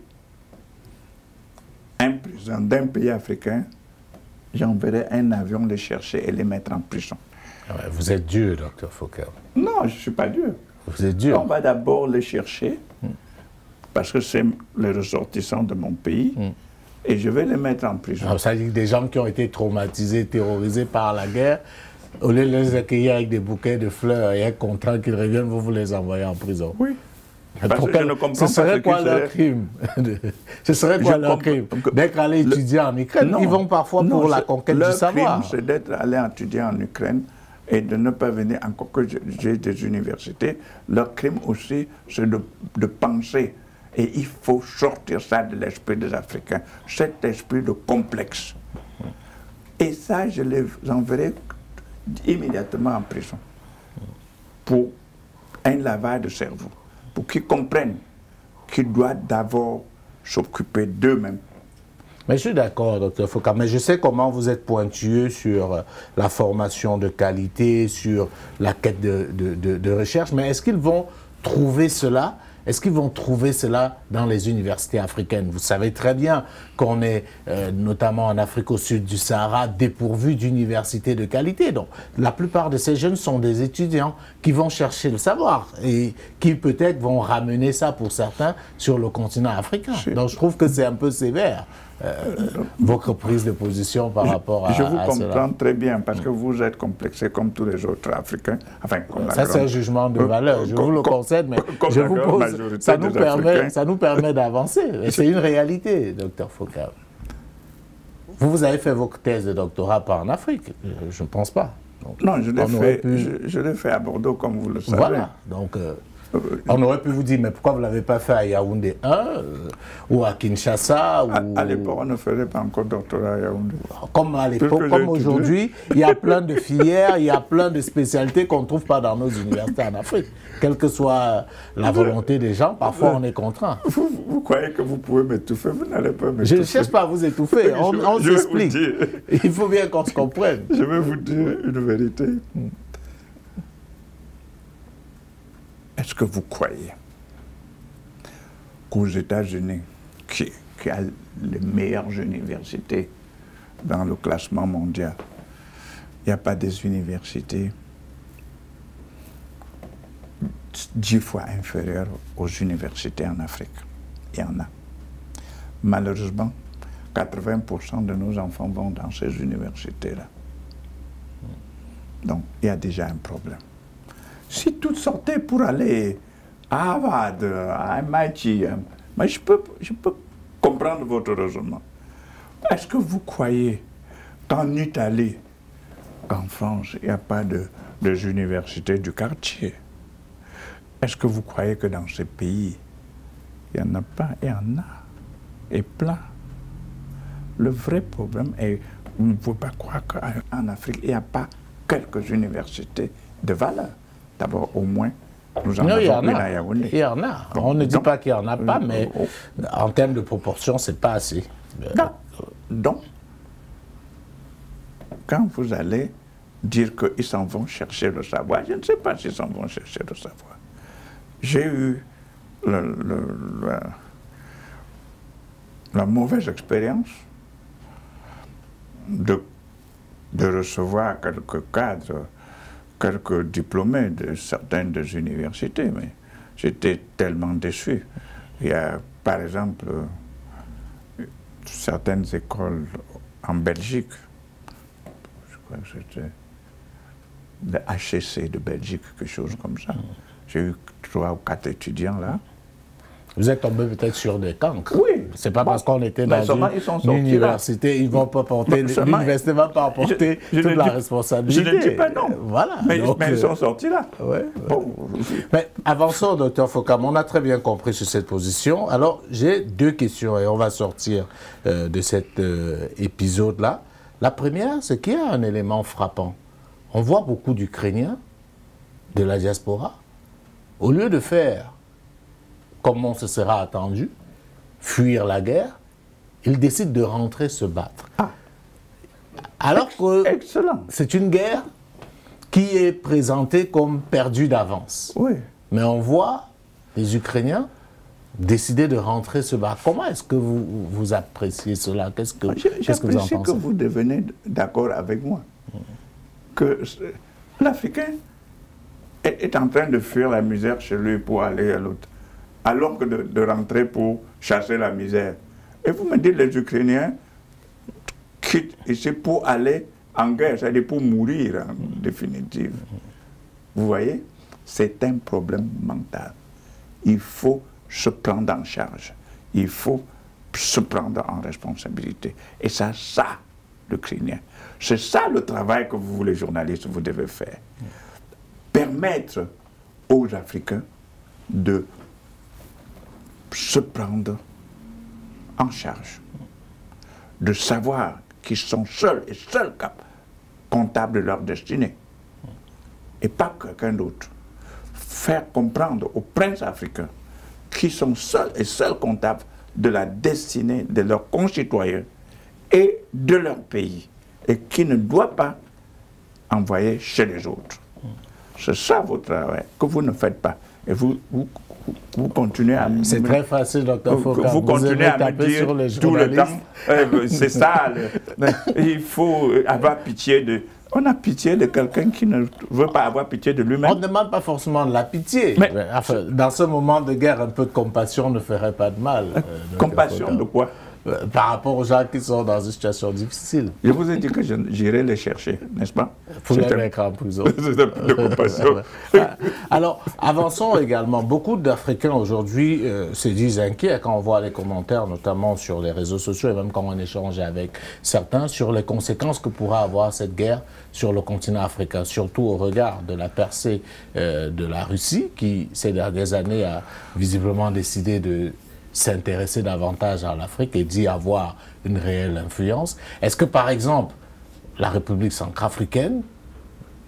un président d'un pays africain, j'enverrais un avion les chercher et les mettre en prison. Vous êtes dur, docteur Fokam. Non, je ne suis pas dur. Vous êtes dur. On va d'abord les chercher, parce que c'est les ressortissants de mon pays, et je vais les mettre en prison. Alors, ça dit que des gens qui ont été traumatisés, terrorisés par la guerre, au lieu de les accueillir avec des bouquets de fleurs et être contents qu'ils reviennent, vous les envoyez en prison. Oui. Parce que je ne comprends ce serait quoi leur crime? Ce serait quoi leur crime? D'être allé étudier en Ukraine? Non, ils vont parfois pour la conquête du savoir. Leur crime, c'est d'être allé étudier en Ukraine et de ne pas venir, encore que j'ai des universités. Leur crime aussi, c'est de penser. Et il faut sortir ça de l'esprit des Africains, cet esprit de complexe. Et ça, je les enverrai immédiatement en prison pour un lavage de cerveau, pour qu'ils comprennent qu'ils doivent d'abord s'occuper d'eux-mêmes. Mais je suis d'accord, docteur Fokam, mais je sais comment vous êtes pointueux sur la formation de qualité, sur la quête de recherche, mais est-ce qu'ils vont trouver cela? Est-ce qu'ils vont trouver cela dans les universités africaines? Vous savez très bien qu'on est, notamment en Afrique au sud du Sahara, dépourvu d'universités de qualité. Donc, la plupart de ces jeunes sont des étudiants qui vont chercher le savoir et qui peut-être vont ramener ça pour certains sur le continent africain. Donc, je trouve que c'est un peu sévère, votre prise de position par rapport à cela. Je vous comprends cela. très bien, parce que vous êtes complexé comme tous les autres Africains. Enfin, comme ça, c'est un jugement de valeur. Je vous le concède, mais je vous pose... Ça nous permet d'avancer. C'est une réalité, docteur Fokam. Vous avez fait votre thèse de doctorat pas en Afrique, je ne pense pas. Donc, non, je l'ai fait à Bordeaux, comme vous le savez. Voilà, donc On aurait pu vous dire, mais pourquoi vous ne l'avez pas fait à Yaoundé 1 ou à Kinshasa À l'époque, on ne faisait pas encore doctorat à Yaoundé. Comme à l'époque, comme aujourd'hui, il y a plein de filières, il y a plein de spécialités qu'on ne trouve pas dans nos universités en Afrique. Quelle que soit la volonté des gens, parfois on est contraint. Vous croyez que vous pouvez m'étouffer? Vous n'allez pas m'étouffer. Je ne cherche pas à vous étouffer, on s'explique. Il faut bien qu'on se comprenne. Je vais vous dire une vérité. Est-ce que vous croyez qu'aux États-Unis, qui a les meilleures universités dans le classement mondial, il n'y a pas des universités 10 fois inférieures aux universités en Afrique? Il y en a. Malheureusement, 80% de nos enfants vont dans ces universités-là. Donc, il y a déjà un problème. Si toutes sortaient pour aller à Harvard, à MIT, mais je peux comprendre votre raisonnement. Est-ce que vous croyez qu'en Italie, qu'en France, il n'y a pas des universités du quartier? Est-ce que vous croyez que dans ces pays, il n'y en a pas? Il y en a. Et plein. Le vrai problème est, vous ne pouvez pas croire qu'en Afrique, il n'y a pas quelques universités de valeur. D'abord, au moins, nous en avons une à Yaoundé. Il y en a. Bon, on ne dit pas qu'il n'y en a pas, mais en termes de proportion, ce n'est pas assez. Donc, quand vous allez dire qu'ils s'en vont chercher le savoir, je ne sais pas s'ils s'en vont chercher le savoir. J'ai eu la mauvaise expérience de recevoir quelques cadres, quelques diplômés de certaines des universités, mais j'étais tellement déçu. Il y a, par exemple, certaines écoles en Belgique, je crois que c'était le HEC de Belgique, quelque chose comme ça. J'ai eu 3 ou 4 étudiants là. Vous êtes tombé peut-être sur des cancres. Oui. C'est pas parce qu'on était dans une université, ils vont pas porter, l'université ne va pas porter toute la responsabilité. Je ne dis pas non. Voilà. Mais ils sont sortis là. Ouais, bon. Mais avançons, docteur Fokam, on a très bien compris sur cette position. Alors, j'ai 2 questions et on va sortir de cet épisode-là. La première, c'est qu'il y a un élément frappant. On voit beaucoup d'Ukrainiens de la diaspora, au lieu de faire comme on se sera attendu, fuir la guerre, ils décident de rentrer se battre. Alors que c'est une guerre qui est présentée comme perdue d'avance. Oui. Mais on voit les Ukrainiens décider de rentrer se battre. Comment est-ce que vous appréciez cela? Qu'est-ce que vous en pensez? J'apprécie que vous devenez d'accord avec moi. Que l'Africain est en train de fuir la misère chez lui pour aller à l'autre, alors que de rentrer pour chasser la misère. Et vous me dites, les Ukrainiens quittent ici pour aller en guerre, c'est-à-dire pour mourir en définitive. Vous voyez, c'est un problème mental. Il faut se prendre en charge. Il faut se prendre en responsabilité. Et ça, l'Ukrainien. C'est ça le travail que vous, les journalistes, vous devez faire. Permettre aux Africains de se prendre en charge, de savoir qu'ils sont seuls et seuls comptables de leur destinée, et pas quelqu'un d'autre. Faire comprendre aux princes africains qu'ils sont seuls et seuls comptables de la destinée de leurs concitoyens et de leur pays, et qu'ils ne doivent pas envoyer chez les autres. C'est ça votre travail, que vous ne faites pas. Et vous continuez à... C'est très facile, docteur Fokam. Vous continuez à me dire tout le temps, c'est ça, il faut avoir pitié de... On a pitié de quelqu'un qui ne veut pas avoir pitié de lui-même. On ne demande pas forcément de la pitié. Mais enfin, dans ce moment de guerre, un peu de compassion ne ferait pas de mal. Compassion de quoi? par rapport aux gens qui sont dans une situation difficile. Je vous ai dit que j'irai les chercher, n'est-ce pas? Pour les mettre en prison. de compassion. Alors, avançons également. Beaucoup d'Africains aujourd'hui se disent inquiets quand on voit les commentaires, notamment sur les réseaux sociaux et même quand on échange avec certains, sur les conséquences que pourra avoir cette guerre sur le continent africain, surtout au regard de la percée de la Russie, qui ces dernières années a visiblement décidé de s'intéresser davantage à l'Afrique et d'y avoir une réelle influence. Est-ce que, par exemple, la République centrafricaine,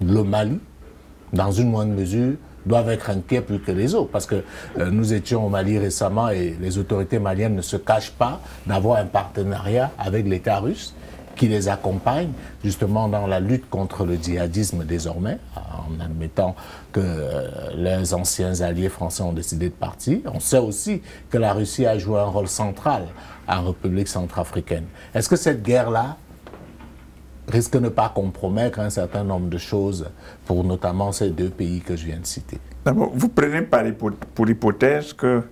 le Mali, dans une moindre mesure, doivent être inquiets plus que les autres? Parce que nous étions au Mali récemment et les autorités maliennes ne se cachent pas d'avoir un partenariat avec l'État russe qui les accompagne justement dans la lutte contre le djihadisme désormais, en admettant que les anciens alliés français ont décidé de partir. On sait aussi que la Russie a joué un rôle central en République centrafricaine. Est-ce que cette guerre-là risque de ne pas compromettre un certain nombre de choses pour notamment ces deux pays que je viens de citer? D'abord, vous prenez pour hypothèse que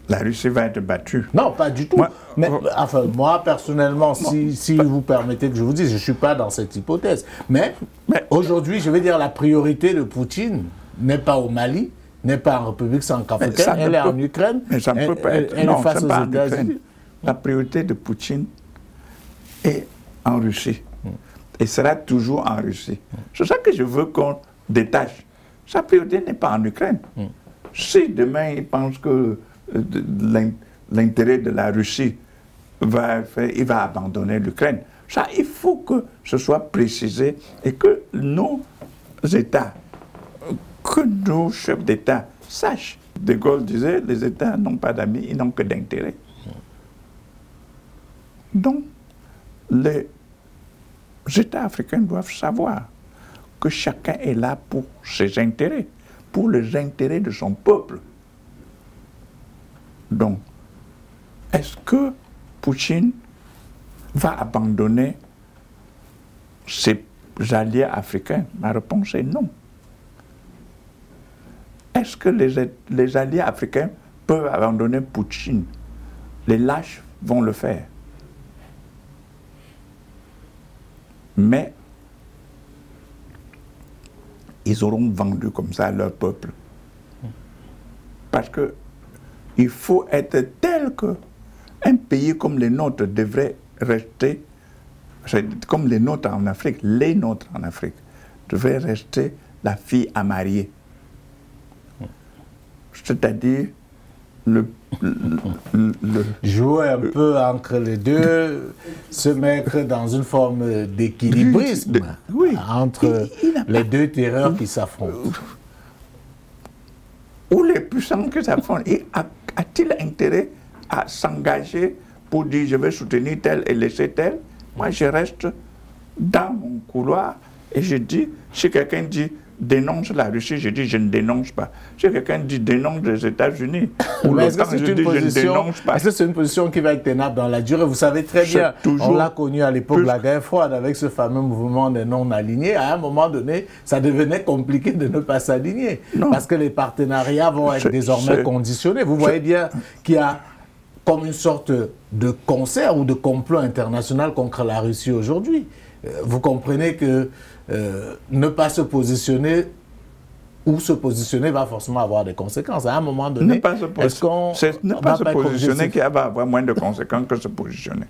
la Russie va être battue? Non, pas du tout. Moi, personnellement, si vous permettez que je vous dise, je ne suis pas dans cette hypothèse. Mais aujourd'hui, je vais dire, la priorité de Poutine n'est pas au Mali, n'est pas en République centrafricaine, elle est en Ukraine. Mais ça ne peut pas être. Elle est face aux États-Unis. La priorité de Poutine est en Russie. Et sera toujours en Russie. C'est ça que je veux qu'on détache. Sa priorité n'est pas en Ukraine. Si demain il pense que l'intérêt de la Russie va faire, il va abandonner l'Ukraine. Ça, il faut que ce soit précisé et que nos États, que nos chefs d'État sachent. De Gaulle disait, les États n'ont pas d'amis, ils n'ont que d'intérêts. Donc, les États africains doivent savoir que chacun est là pour ses intérêts, pour les intérêts de son peuple. Donc, est-ce que Poutine va abandonner ses alliés africains? Ma réponse est non. Est-ce que les alliés africains peuvent abandonner Poutine? Les lâches vont le faire. Mais ils auront vendu comme ça leur peuple. Parce que il faut être tel que un pays comme les nôtres devrait rester, comme les nôtres en Afrique, les nôtres en Afrique, devraient rester la fille à marier. C'est-à-dire jouer un peu entre les deux, se mettre dans une forme d'équilibrisme entre les deux terreurs qui s'affrontent. Ou les puissants qui s'affrontent. A-t-il intérêt à s'engager pour dire je vais soutenir tel et laisser tel? Moi je reste dans mon couloir et je dis, si quelqu'un dit dénonce la Russie, je dis je ne dénonce pas. Si quelqu'un dit dénonce les États-Unis, ou l'OTAN, je dis je ne dénonce pas. Est-ce que c'est une position qui va être tenable dans la durée? Vous savez très bien, on l'a connu à l'époque de la guerre froide avec ce fameux mouvement des non-alignés. À un moment donné, ça devenait compliqué de ne pas s'aligner. Parce que les partenariats vont être désormais conditionnés. Vous voyez bien qu'il y a comme une sorte de concert ou de complot international contre la Russie aujourd'hui. Vous comprenez que ne pas se positionner ou se positionner va forcément avoir des conséquences. À un moment donné, ne pas se positionner qui va avoir moins de conséquences que se positionner.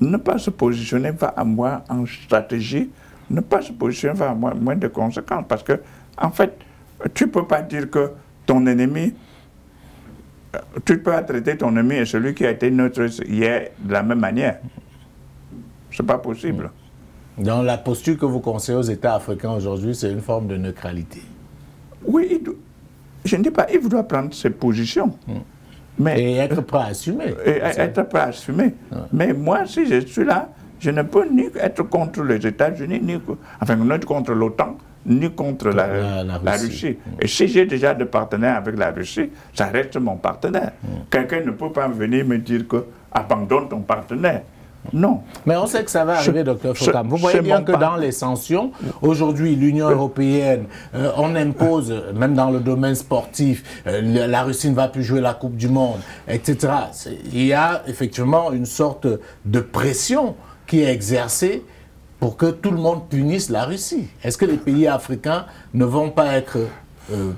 Ne pas se positionner va avoir en stratégie, ne pas se positionner va avoir moins de conséquences parce que, en fait, tu ne peux pas dire que ton ennemi, tu peux pas traiter ton ennemi et celui qui a été neutre hier de la même manière. C'est pas possible. Dans la posture que vous conseillez aux États africains aujourd'hui, c'est une forme de neutralité. Oui, je ne dis pas, il doit prendre ses positions. Mais, et être prêt à assumer. Être prêt à assumer. Mais moi, si je suis là, je ne peux ni être contre les États-Unis, ni contre l'OTAN, ni contre la Russie. Et si j'ai déjà des partenaires avec la Russie, ça reste mon partenaire. Quelqu'un ne peut pas venir me dire que abandonne ton partenaire. Non. Mais on sait que ça va arriver, docteur Fokam. Vous voyez bien que dans les sanctions, aujourd'hui, l'Union européenne, on impose, même dans le domaine sportif, la Russie ne va plus jouer la Coupe du Monde, etc. Il y a effectivement une sorte de pression qui est exercée pour que tout le monde punisse la Russie. Est-ce que les pays africains ne vont pas être...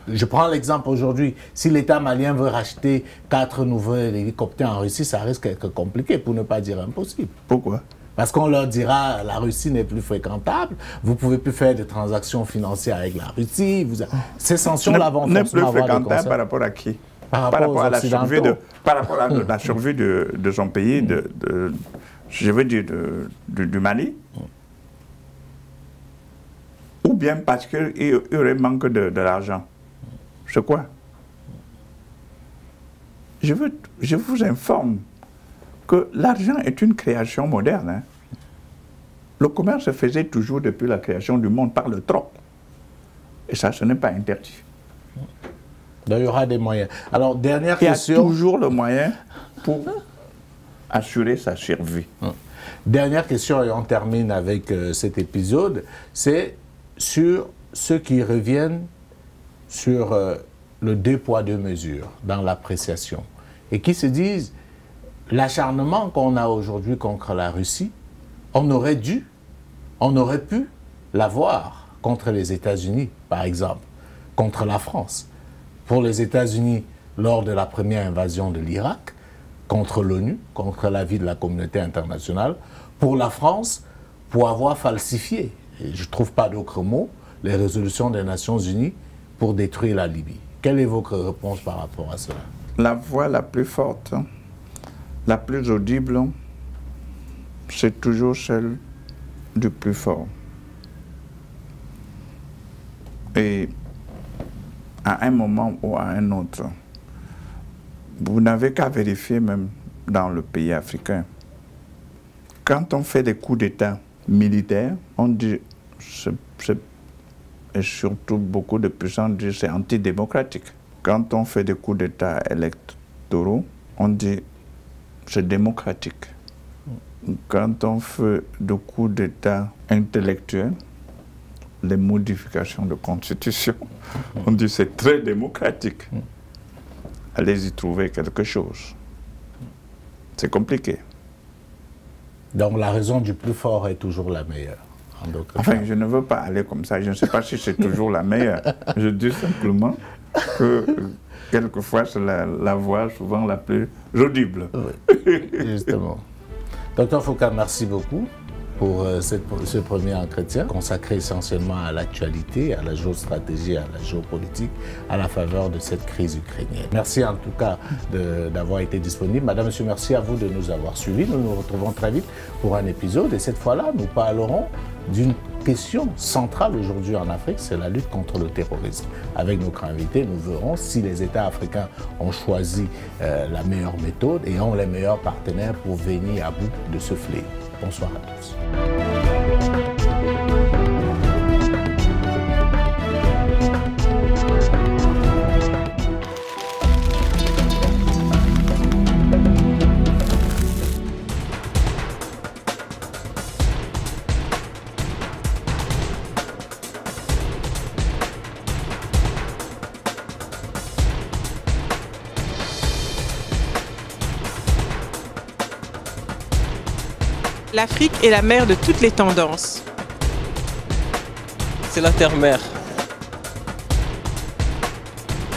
je prends l'exemple aujourd'hui, si l'État malien veut racheter 4 nouveaux hélicoptères en Russie, ça risque d'être compliqué, pour ne pas dire impossible. Pourquoi? Parce qu'on leur dira, la Russie n'est plus fréquentable, vous ne pouvez plus faire des transactions financières avec la Russie. Ces sanctions-là vont forcément avoir des conséquences. N'est plus fréquentable par rapport à qui? Par rapport à la survie par rapport à la survie de son pays, je veux dire du Mali. Ou bien parce qu'il y aurait manque de l'argent. C'est quoi? Je vous informe que l'argent est une création moderne. Hein. Le commerce se faisait toujours depuis la création du monde par le troc. Et ça, ce n'est pas interdit. Donc, il y aura des moyens. Alors, dernière question. Il y a toujours le moyen pour assurer sa survie. Dernière question, et on termine avec cet épisode, c'est sur ceux qui reviennent sur le 2 poids 2 mesures dans l'appréciation et qui se disent l'acharnement qu'on a aujourd'hui contre la Russie, on aurait pu l'avoir contre les États-Unis, par exemple, contre la France. Pour les États-Unis, lors de la première invasion de l'Irak, contre l'ONU, contre l'avis de la communauté internationale. Pour la France, pour avoir falsifié, et je ne trouve pas d'autre mot, les résolutions des Nations Unies pour détruire la Libye. Quelle est votre réponse par rapport à cela? La voix la plus forte, la plus audible, c'est toujours celle du plus fort. Et à un moment ou à un autre, vous n'avez qu'à vérifier même dans le pays africain. Quand on fait des coups d'État militaires, on dit, et surtout beaucoup de puissants disent c'est antidémocratique. Quand on fait des coups d'État électoraux, on dit c'est démocratique. Quand on fait des coups d'État intellectuels, les modifications de constitution, on dit c'est très démocratique. Allez y trouver quelque chose. C'est compliqué. Donc la raison du plus fort est toujours la meilleure. Enfin, je ne veux pas aller comme ça. Je ne sais pas si c'est toujours la meilleure. Je dis simplement que quelquefois c'est la voix souvent la plus audible. Oui, justement. Docteur Fokam, merci beaucoup pour ce premier entretien consacré essentiellement à l'actualité, à la géostratégie, à la géopolitique, à la faveur de cette crise ukrainienne. Merci en tout cas d'avoir été disponible. Madame, monsieur, merci à vous de nous avoir suivis. Nous nous retrouvons très vite pour un épisode et cette fois-là, nous parlerons d'une question centrale aujourd'hui en Afrique, c'est la lutte contre le terrorisme. Avec notre invité, nous verrons si les États africains ont choisi la meilleure méthode et ont les meilleurs partenaires pour venir à bout de ce fléau. Bonsoir à tous. L'Afrique est la mère de toutes les tendances. C'est la terre-mère.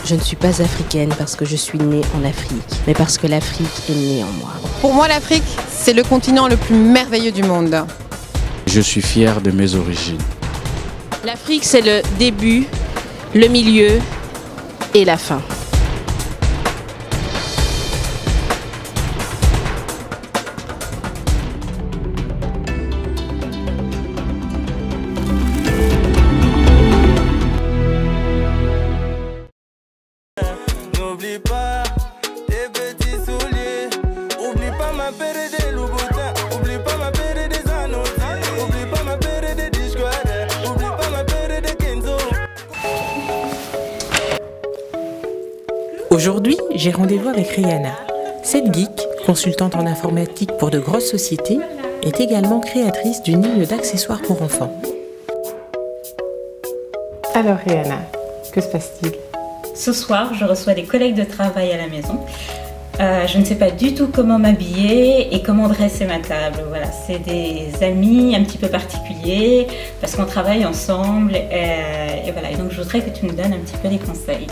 Je ne suis pas africaine parce que je suis née en Afrique, mais parce que l'Afrique est née en moi. Pour moi, l'Afrique, c'est le continent le plus merveilleux du monde. Je suis fier de mes origines. L'Afrique, c'est le début, le milieu et la fin. Aujourd'hui, j'ai rendez-vous avec Rihanna. Cette geek, consultante en informatique pour de grosses sociétés, est également créatrice d'une ligne d'accessoires pour enfants. Alors Rihanna, que se passe-t-il? Ce soir, je reçois des collègues de travail à la maison. Je ne sais pas du tout comment m'habiller et comment dresser ma table. Voilà, c'est des amis un petit peu particuliers parce qu'on travaille ensemble et voilà. Et donc je voudrais que tu me donnes un petit peu des conseils.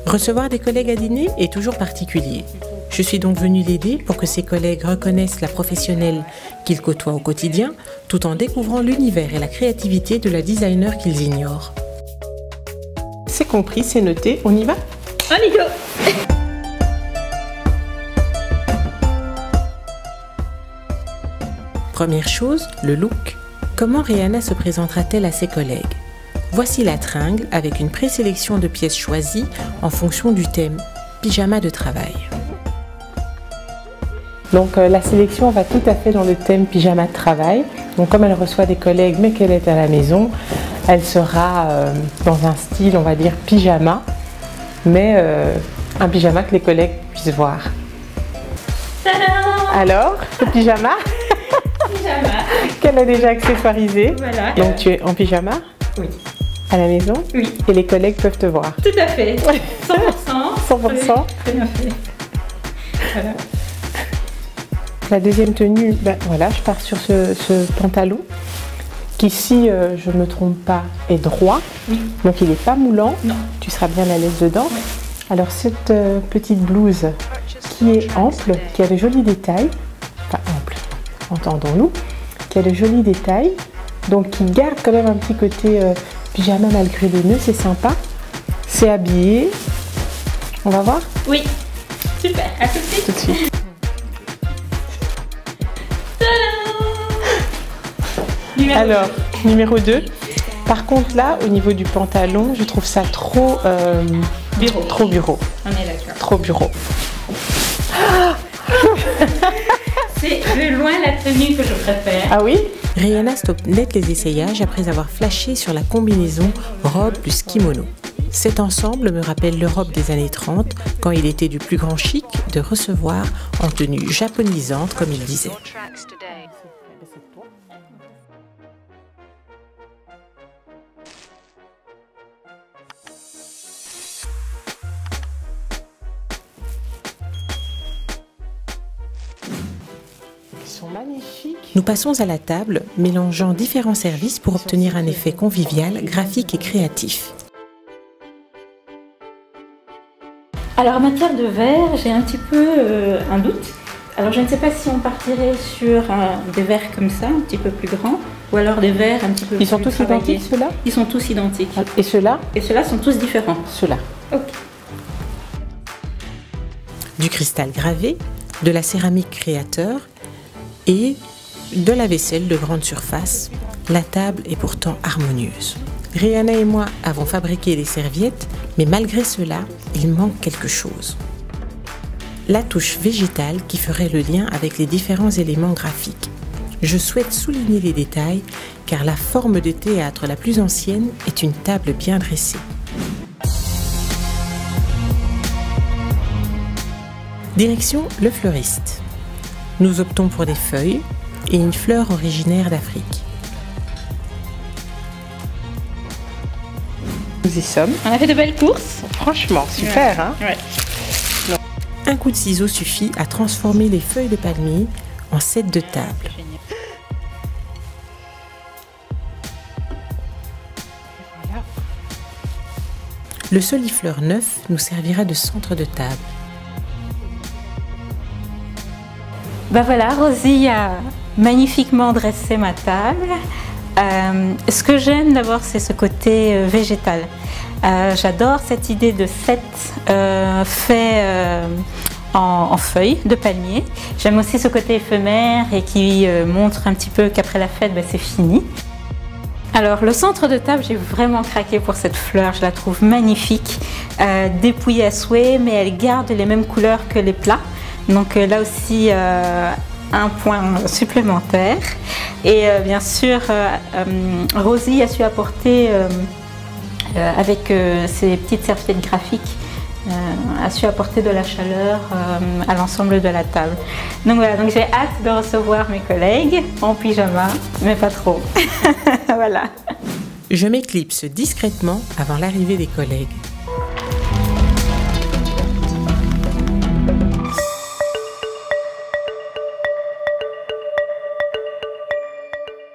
Recevoir des collègues à dîner est toujours particulier. Je suis donc venue l'aider pour que ses collègues reconnaissent la professionnelle qu'ils côtoient au quotidien, tout en découvrant l'univers et la créativité de la designer qu'ils ignorent. C'est compris, c'est noté, on y va? On y go! Première chose, le look. Comment Rihanna se présentera-t-elle à ses collègues? Voici la tringle avec une présélection de pièces choisies en fonction du thème pyjama de travail. Donc la sélection va tout à fait dans le thème pyjama de travail. Donc comme elle reçoit des collègues mais qu'elle est à la maison, elle sera dans un style, on va dire, pyjama, mais un pyjama que les collègues puissent voir. Tadam! Alors, le pyjama qu'elle a déjà accessoirisé. Voilà. Donc tu es en pyjama? Oui. À la maison? Oui. Et les collègues peuvent te voir? Tout à fait. 100%. 100%. Oui, très bien fait. Voilà. La deuxième tenue, ben voilà, je pars sur ce pantalon qui, si je ne me trompe pas, est droit. Oui. Donc il n'est pas moulant. Non. Tu seras bien à l'aise dedans. Oui. Alors cette petite blouse qui est ample, qui a de jolis détails, enfin ample, entendons-nous, qui a de jolis détails, donc qui garde quand même un petit côté pyjama malgré les nœuds, c'est sympa. C'est habillé. On va voir? Oui. Super. À tout de suite. Tout de suite. Alors, numéro 2. Par contre, là, au niveau du pantalon, je trouve ça trop bureau. Trop bureau. On est d'accord. Trop bureau. C'est de loin la tenue que je préfère. Ah oui? Rihanna stoppe net les essayages après avoir flashé sur la combinaison robe plus kimono. Cet ensemble me rappelle l'Europe des années 30, quand il était du plus grand chic de recevoir en tenue japonisante, comme il disait. Magnifique. Nous passons à la table, mélangeant différents services pour obtenir un effet convivial, graphique et créatif. Alors en matière de verre, j'ai un petit peu un doute. Alors je ne sais pas si on partirait sur des verres comme ça, un petit peu plus grands, ou alors des verres un petit peu plus Ils sont tous travaillés. identiques, ceux-là? Ils sont tous identiques. Et ceux-là? Et ceux-là sont tous différents. Ceux-là. Ok. Du cristal gravé, de la céramique créateur et de la vaisselle de grande surface, la table est pourtant harmonieuse. Rihanna et moi avons fabriqué des serviettes, mais malgré cela, il manque quelque chose. La touche végétale qui ferait le lien avec les différents éléments graphiques. Je souhaite souligner les détails, car la forme de théâtre la plus ancienne est une table bien dressée. Direction le fleuriste. Nous optons pour des feuilles et une fleur originaire d'Afrique. Nous y sommes. On a fait de belles courses. Franchement, super, ouais. Hein? Ouais. Un coup de ciseau suffit à transformer les feuilles de palmier en set de table. Voilà. Le solifleur neuf nous servira de centre de table. Ben voilà, Rosie a magnifiquement dressé ma table. Ce que j'aime d'abord, c'est ce côté végétal. J'adore cette idée de set fait en feuilles de palmier. J'aime aussi ce côté éphémère et qui montre un petit peu qu'après la fête, ben, c'est fini. Alors le centre de table, j'ai vraiment craqué pour cette fleur, je la trouve magnifique, dépouillée à souhait, mais elle garde les mêmes couleurs que les plats. Donc là aussi, un point supplémentaire. Et bien sûr, Rosie a su apporter avec ses petites serviettes graphiques a su apporter de la chaleur à l'ensemble de la table. Donc voilà, donc j'ai hâte de recevoir mes collègues en pyjama, mais pas trop. Voilà. Je m'éclipse discrètement avant l'arrivée des collègues.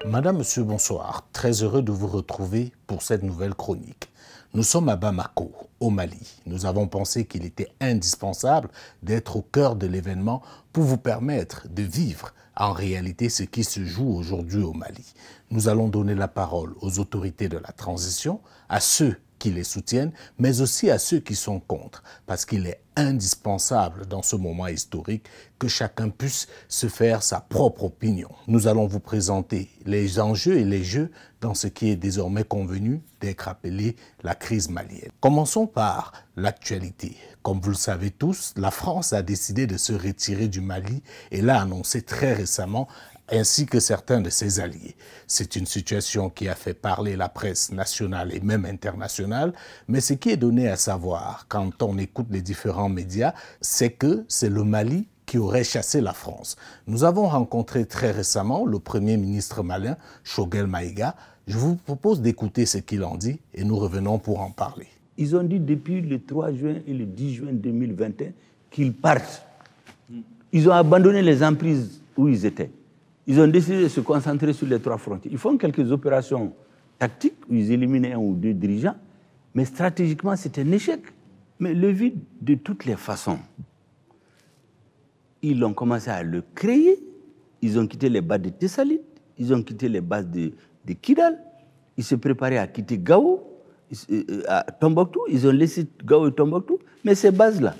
Madame, Monsieur, bonsoir. Très heureux de vous retrouver pour cette nouvelle chronique. Nous sommes à Bamako, au Mali. Nous avons pensé qu'il était indispensable d'être au cœur de l'événement pour vous permettre de vivre en réalité ce qui se joue aujourd'hui au Mali. Nous allons donner la parole aux autorités de la transition, à ceux qui les soutiennent, mais aussi à ceux qui sont contre, parce qu'il est indispensable dans ce moment historique que chacun puisse se faire sa propre opinion. Nous allons vous présenter les enjeux et les jeux dans ce qui est désormais convenu d'être appelé la crise malienne. Commençons par l'actualité. Comme vous le savez tous, la France a décidé de se retirer du Mali et l'a annoncé très récemment, ainsi que certains de ses alliés. C'est une situation qui a fait parler la presse nationale et même internationale, mais ce qui est donné à savoir quand on écoute les différents médias, c'est que c'est le Mali qui aurait chassé la France. Nous avons rencontré très récemment le Premier ministre malien, Choguel Maïga. Je vous propose d'écouter ce qu'il en dit et nous revenons pour en parler. Ils ont dit depuis le 3 juin et le 10 juin 2021 qu'ils partent. Ils ont abandonné les emprises où ils étaient. Ils ont décidé de se concentrer sur les 3 frontières. Ils font quelques opérations tactiques où ils éliminent 1 ou 2 dirigeants, mais stratégiquement, c'est un échec. Mais le vide, de toutes les façons, ils ont commencé à le créer. Ils ont quitté les bases de Tessalit, ils ont quitté les bases de Kidal, ils se préparaient à quitter Gao, à Tombouctou, ils ont laissé Gao et Tombouctou, mais ces bases-là,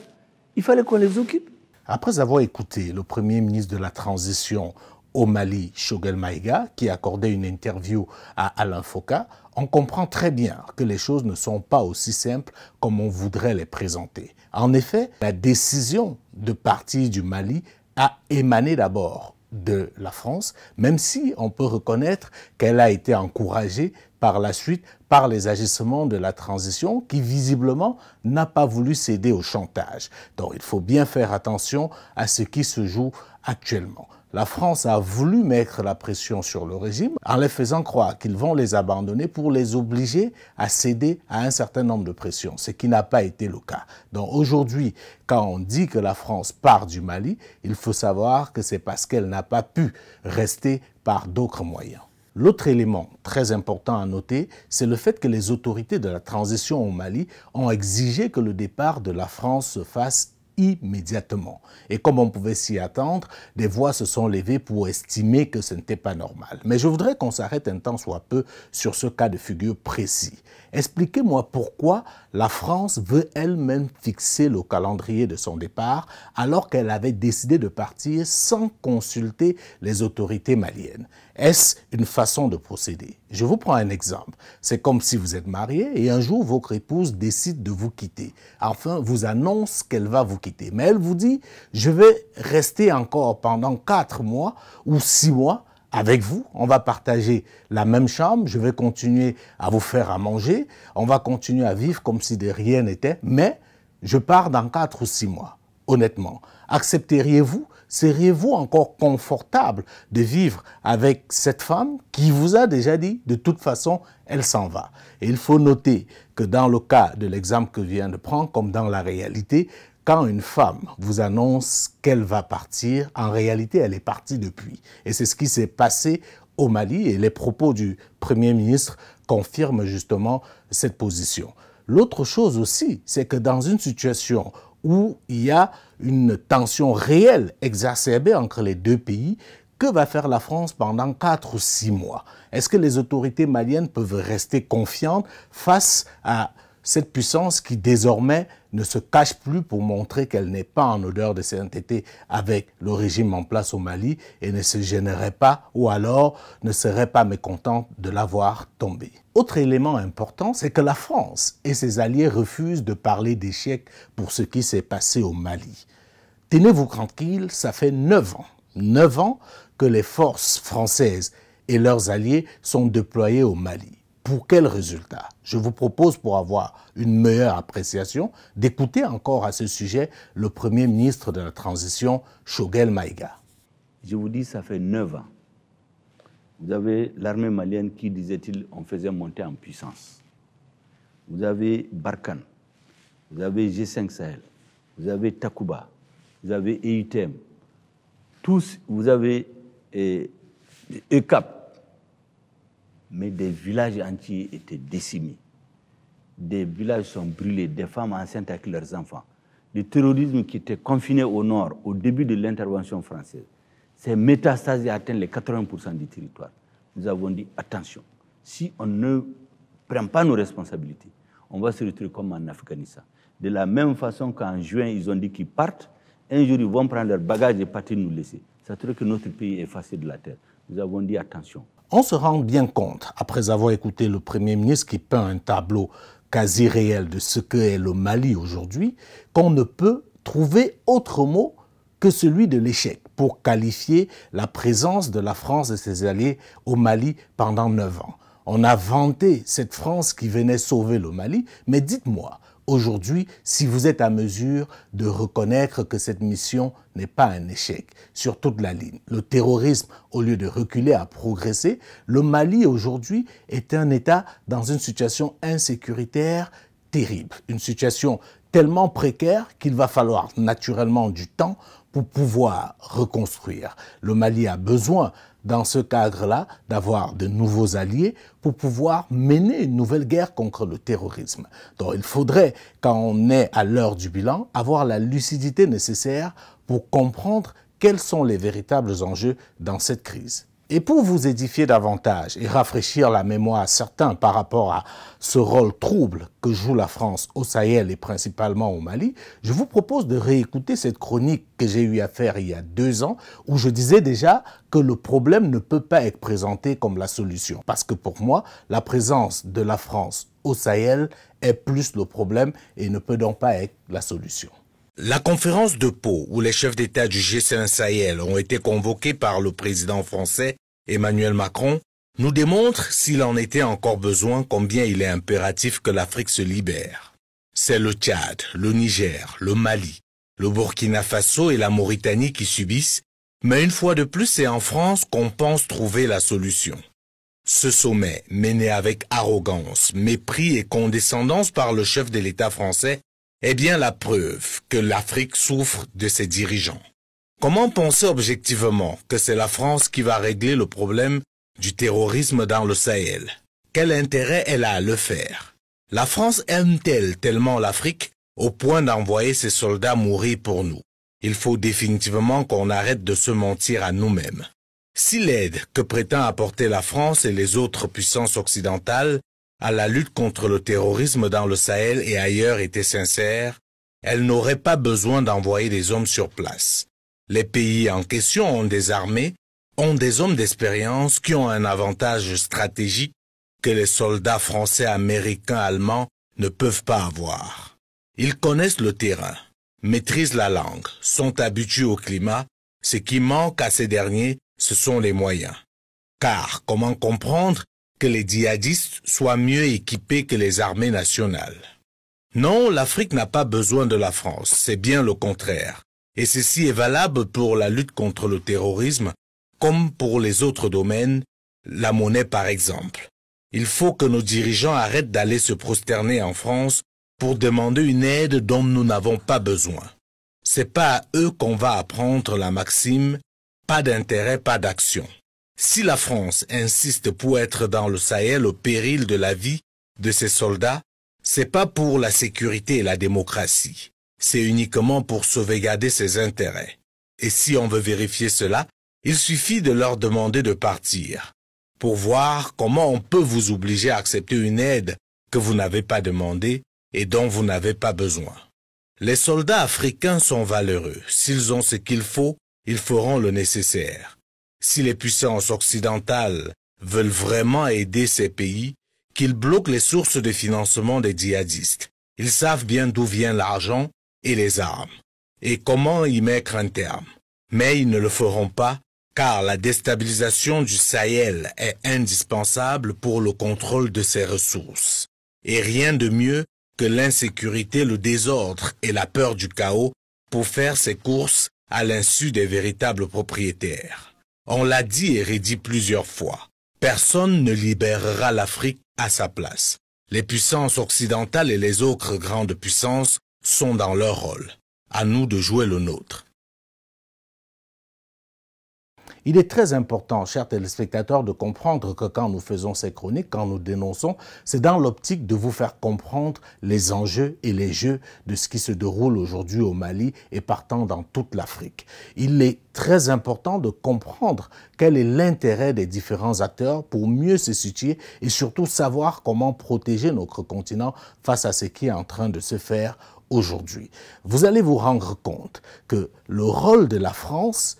il fallait qu'on les occupe. Après avoir écouté le Premier ministre de la Transition au Mali, Choguel Maïga, qui accordait une interview à Alain Foka, on comprend très bien que les choses ne sont pas aussi simples comme on voudrait les présenter. En effet, la décision de partir du Mali a émané d'abord de la France, même si on peut reconnaître qu'elle a été encouragée par la suite par les agissements de la transition qui visiblement n'a pas voulu céder au chantage. Donc il faut bien faire attention à ce qui se joue actuellement. La France a voulu mettre la pression sur le régime en les faisant croire qu'ils vont les abandonner pour les obliger à céder à un certain nombre de pressions, ce qui n'a pas été le cas. Donc aujourd'hui, quand on dit que la France part du Mali, il faut savoir que c'est parce qu'elle n'a pas pu rester par d'autres moyens. L'autre élément très important à noter, c'est le fait que les autorités de la transition au Mali ont exigé que le départ de la France se fasse immédiatement. Et comme on pouvait s'y attendre, des voix se sont levées pour estimer que ce n'était pas normal. Mais je voudrais qu'on s'arrête un temps soit peu sur ce cas de figure précis. Expliquez-moi pourquoi la France veut elle-même fixer le calendrier de son départ alors qu'elle avait décidé de partir sans consulter les autorités maliennes. Est-ce une façon de procéder? Je vous prends un exemple. C'est comme si vous êtes marié et un jour votre épouse décide de vous quitter. Enfin, vous annonce qu'elle va vous quitter. Mais elle vous dit, je vais rester encore pendant 4 mois ou 6 mois avec vous. On va partager la même chambre, je vais continuer à vous faire à manger, on va continuer à vivre comme si de rien n'était, mais je pars dans 4 ou 6 mois. Honnêtement, accepteriez-vous? Seriez-vous encore confortable de vivre avec cette femme qui vous a déjà dit, de toute façon, elle s'en va? Et il faut noter que dans le cas de l'exemple que je viens de prendre, comme dans la réalité, quand une femme vous annonce qu'elle va partir, en réalité, elle est partie depuis. Et c'est ce qui s'est passé au Mali et les propos du Premier ministre confirment justement cette position. L'autre chose aussi, c'est que dans une situation où il y a une tension réelle exacerbée entre les deux pays, que va faire la France pendant 4 ou 6 mois? Est-ce que les autorités maliennes peuvent rester confiantes face à cette puissance qui désormais ne se cache plus pour montrer qu'elle n'est pas en odeur de sainteté avec le régime en place au Mali et ne se gênerait pas ou alors ne serait pas mécontente de l'avoir tombé? Autre élément important, c'est que la France et ses alliés refusent de parler d'échec pour ce qui s'est passé au Mali. Tenez-vous tranquille, ça fait 9 ans. 9 ans que les forces françaises et leurs alliés sont déployés au Mali. Pour quel résultat? Je vous propose, pour avoir une meilleure appréciation, d'écouter encore à ce sujet le Premier ministre de la Transition, Choguel Maïga. Je vous dis, ça fait 9 ans. Vous avez l'armée malienne qui, disait-il, on faisait monter en puissance. Vous avez Barkhane, vous avez G5 Sahel, vous avez Takuba, vous avez EUTM, tous, vous avez ECAP. Mais des villages entiers étaient décimés. Des villages sont brûlés, des femmes enceintes avec leurs enfants. Le terrorisme qui était confiné au nord au début de l'intervention française, ces métastases atteignent les 80% du territoire. Nous avons dit attention, si on ne prend pas nos responsabilités, on va se retrouver comme en Afghanistan. De la même façon qu'en juin, ils ont dit qu'ils partent, un jour ils vont prendre leurs bagages et partir nous laisser. Ça veut dire que notre pays est effacé de la terre. Nous avons dit attention. On se rend bien compte, après avoir écouté le Premier ministre qui peint un tableau quasi réel de ce qu'est le Mali aujourd'hui, qu'on ne peut trouver autre mot que celui de l'échec pour qualifier la présence de la France et ses alliés au Mali pendant 9 ans. On a vanté cette France qui venait sauver le Mali, mais dites-moi, aujourd'hui, si vous êtes à mesure de reconnaître que cette mission n'est pas un échec sur toute la ligne. Le terrorisme, au lieu de reculer, a progressé. Le Mali, aujourd'hui, est un État dans une situation insécuritaire terrible. Une situation tellement précaire qu'il va falloir naturellement du temps pour pouvoir reconstruire. Le Mali a besoin, dans ce cadre-là, d'avoir de nouveaux alliés pour pouvoir mener une nouvelle guerre contre le terrorisme. Donc il faudrait, quand on est à l'heure du bilan, avoir la lucidité nécessaire pour comprendre quels sont les véritables enjeux dans cette crise. Et pour vous édifier davantage et rafraîchir la mémoire à certains par rapport à ce rôle trouble que joue la France au Sahel et principalement au Mali, je vous propose de réécouter cette chronique que j'ai eu à faire il y a 2 ans où je disais déjà que le problème ne peut pas être présenté comme la solution. Parce que pour moi, la présence de la France au Sahel est plus le problème et ne peut donc pas être la solution. La conférence de Pau, où les chefs d'État du G5 Sahel ont été convoqués par le président français Emmanuel Macron, nous démontre, s'il en était encore besoin, combien il est impératif que l'Afrique se libère. C'est le Tchad, le Niger, le Mali, le Burkina Faso et la Mauritanie qui subissent, mais une fois de plus, c'est en France qu'on pense trouver la solution. Ce sommet, mené avec arrogance, mépris et condescendance par le chef de l'État français, est bien la preuve que l'Afrique souffre de ses dirigeants. Comment penser objectivement que c'est la France qui va régler le problème du terrorisme dans le Sahel? Quel intérêt elle a à le faire? La France aime-t-elle tellement l'Afrique au point d'envoyer ses soldats mourir pour nous? Il faut définitivement qu'on arrête de se mentir à nous-mêmes. Si l'aide que prétend apporter la France et les autres puissances occidentales à la lutte contre le terrorisme dans le Sahel et ailleurs était sincère, elle n'aurait pas besoin d'envoyer des hommes sur place. Les pays en question ont des armées, ont des hommes d'expérience qui ont un avantage stratégique que les soldats français, américains, allemands ne peuvent pas avoir. Ils connaissent le terrain, maîtrisent la langue, sont habitués au climat. Ce qui manque à ces derniers, ce sont les moyens. Car comment comprendre que les djihadistes soient mieux équipés que les armées nationales? Non, l'Afrique n'a pas besoin de la France, c'est bien le contraire. Et ceci est valable pour la lutte contre le terrorisme, comme pour les autres domaines, la monnaie par exemple. Il faut que nos dirigeants arrêtent d'aller se prosterner en France pour demander une aide dont nous n'avons pas besoin. C'est pas à eux qu'on va apprendre la maxime « pas d'intérêt, pas d'action ». Si la France insiste pour être dans le Sahel au péril de la vie de ses soldats, c'est pas pour la sécurité et la démocratie. C'est uniquement pour sauvegarder ses intérêts. Et si on veut vérifier cela, il suffit de leur demander de partir, pour voir comment on peut vous obliger à accepter une aide que vous n'avez pas demandée et dont vous n'avez pas besoin. Les soldats africains sont valeureux. S'ils ont ce qu'il faut, ils feront le nécessaire. Si les puissances occidentales veulent vraiment aider ces pays, qu'ils bloquent les sources de financement des djihadistes. Ils savent bien d'où vient l'argent et les armes, et comment y mettre un terme. Mais ils ne le feront pas, car la déstabilisation du Sahel est indispensable pour le contrôle de ses ressources. Et rien de mieux que l'insécurité, le désordre et la peur du chaos pour faire ses courses à l'insu des véritables propriétaires. On l'a dit et redit plusieurs fois. Personne ne libérera l'Afrique à sa place. Les puissances occidentales et les autres grandes puissances sont dans leur rôle. À nous de jouer le nôtre. Il est très important, chers téléspectateurs, de comprendre que quand nous faisons ces chroniques, quand nous dénonçons, c'est dans l'optique de vous faire comprendre les enjeux et les jeux de ce qui se déroule aujourd'hui au Mali et partant dans toute l'Afrique. Il est très important de comprendre quel est l'intérêt des différents acteurs pour mieux se situer et surtout savoir comment protéger notre continent face à ce qui est en train de se faire aujourd'hui. Vous allez vous rendre compte que le rôle de la France,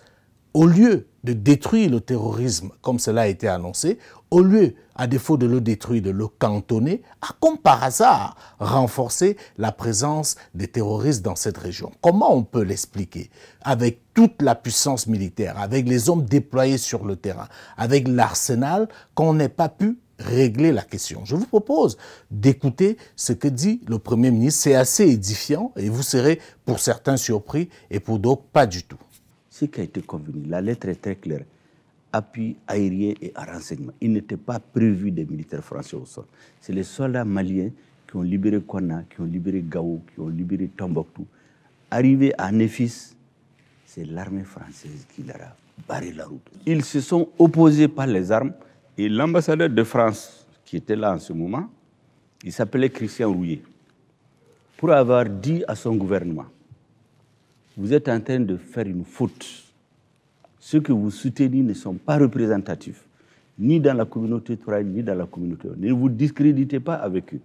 au lieu de détruire le terrorisme, comme cela a été annoncé, au lieu, à défaut de le détruire, de le cantonner, a comme par hasard renforcé la présence des terroristes dans cette région. Comment on peut l'expliquer? Avec toute la puissance militaire, avec les hommes déployés sur le terrain, avec l'arsenal, qu'on n'ait pas pu régler la question. Je vous propose d'écouter ce que dit le Premier ministre. C'est assez édifiant et vous serez pour certains surpris et pour d'autres pas du tout. Ce qui a été convenu, la lettre est très claire, appui aérien et renseignement. Il n'était pas prévu des militaires français au sol. C'est les soldats maliens qui ont libéré Konna, qui ont libéré Gao, qui ont libéré Tombouctou. Arrivé à Néfis, c'est l'armée française qui leur a barré la route. Ils se sont opposés par les armes et l'ambassadeur de France, qui était là en ce moment, il s'appelait Christian Rouillet, pour avoir dit à son gouvernement: vous êtes en train de faire une faute. Ceux que vous soutenez ne sont pas représentatifs, ni dans la communauté touraine, ni dans la communauté. Ne vous discréditez pas avec eux.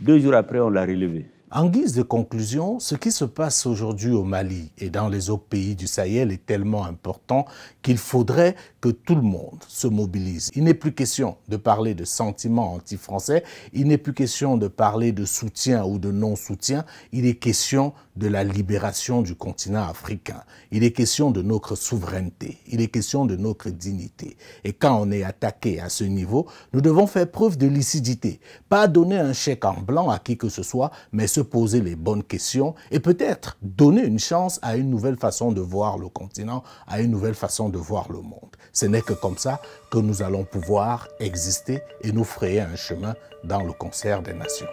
2 jours après, on l'a relevé. En guise de conclusion, ce qui se passe aujourd'hui au Mali et dans les autres pays du Sahel est tellement important qu'il faudrait que tout le monde se mobilise. Il n'est plus question de parler de sentiments anti-français, il n'est plus question de parler de soutien ou de non-soutien, il est question de la libération du continent africain. Il est question de notre souveraineté, il est question de notre dignité. Et quand on est attaqué à ce niveau, nous devons faire preuve de lucidité. Pas donner un chèque en blanc à qui que ce soit, mais se poser les bonnes questions et peut-être donner une chance à une nouvelle façon de voir le continent, à une nouvelle façon de voir le monde. Ce n'est que comme ça que nous allons pouvoir exister et nous frayer un chemin dans le concert des nations.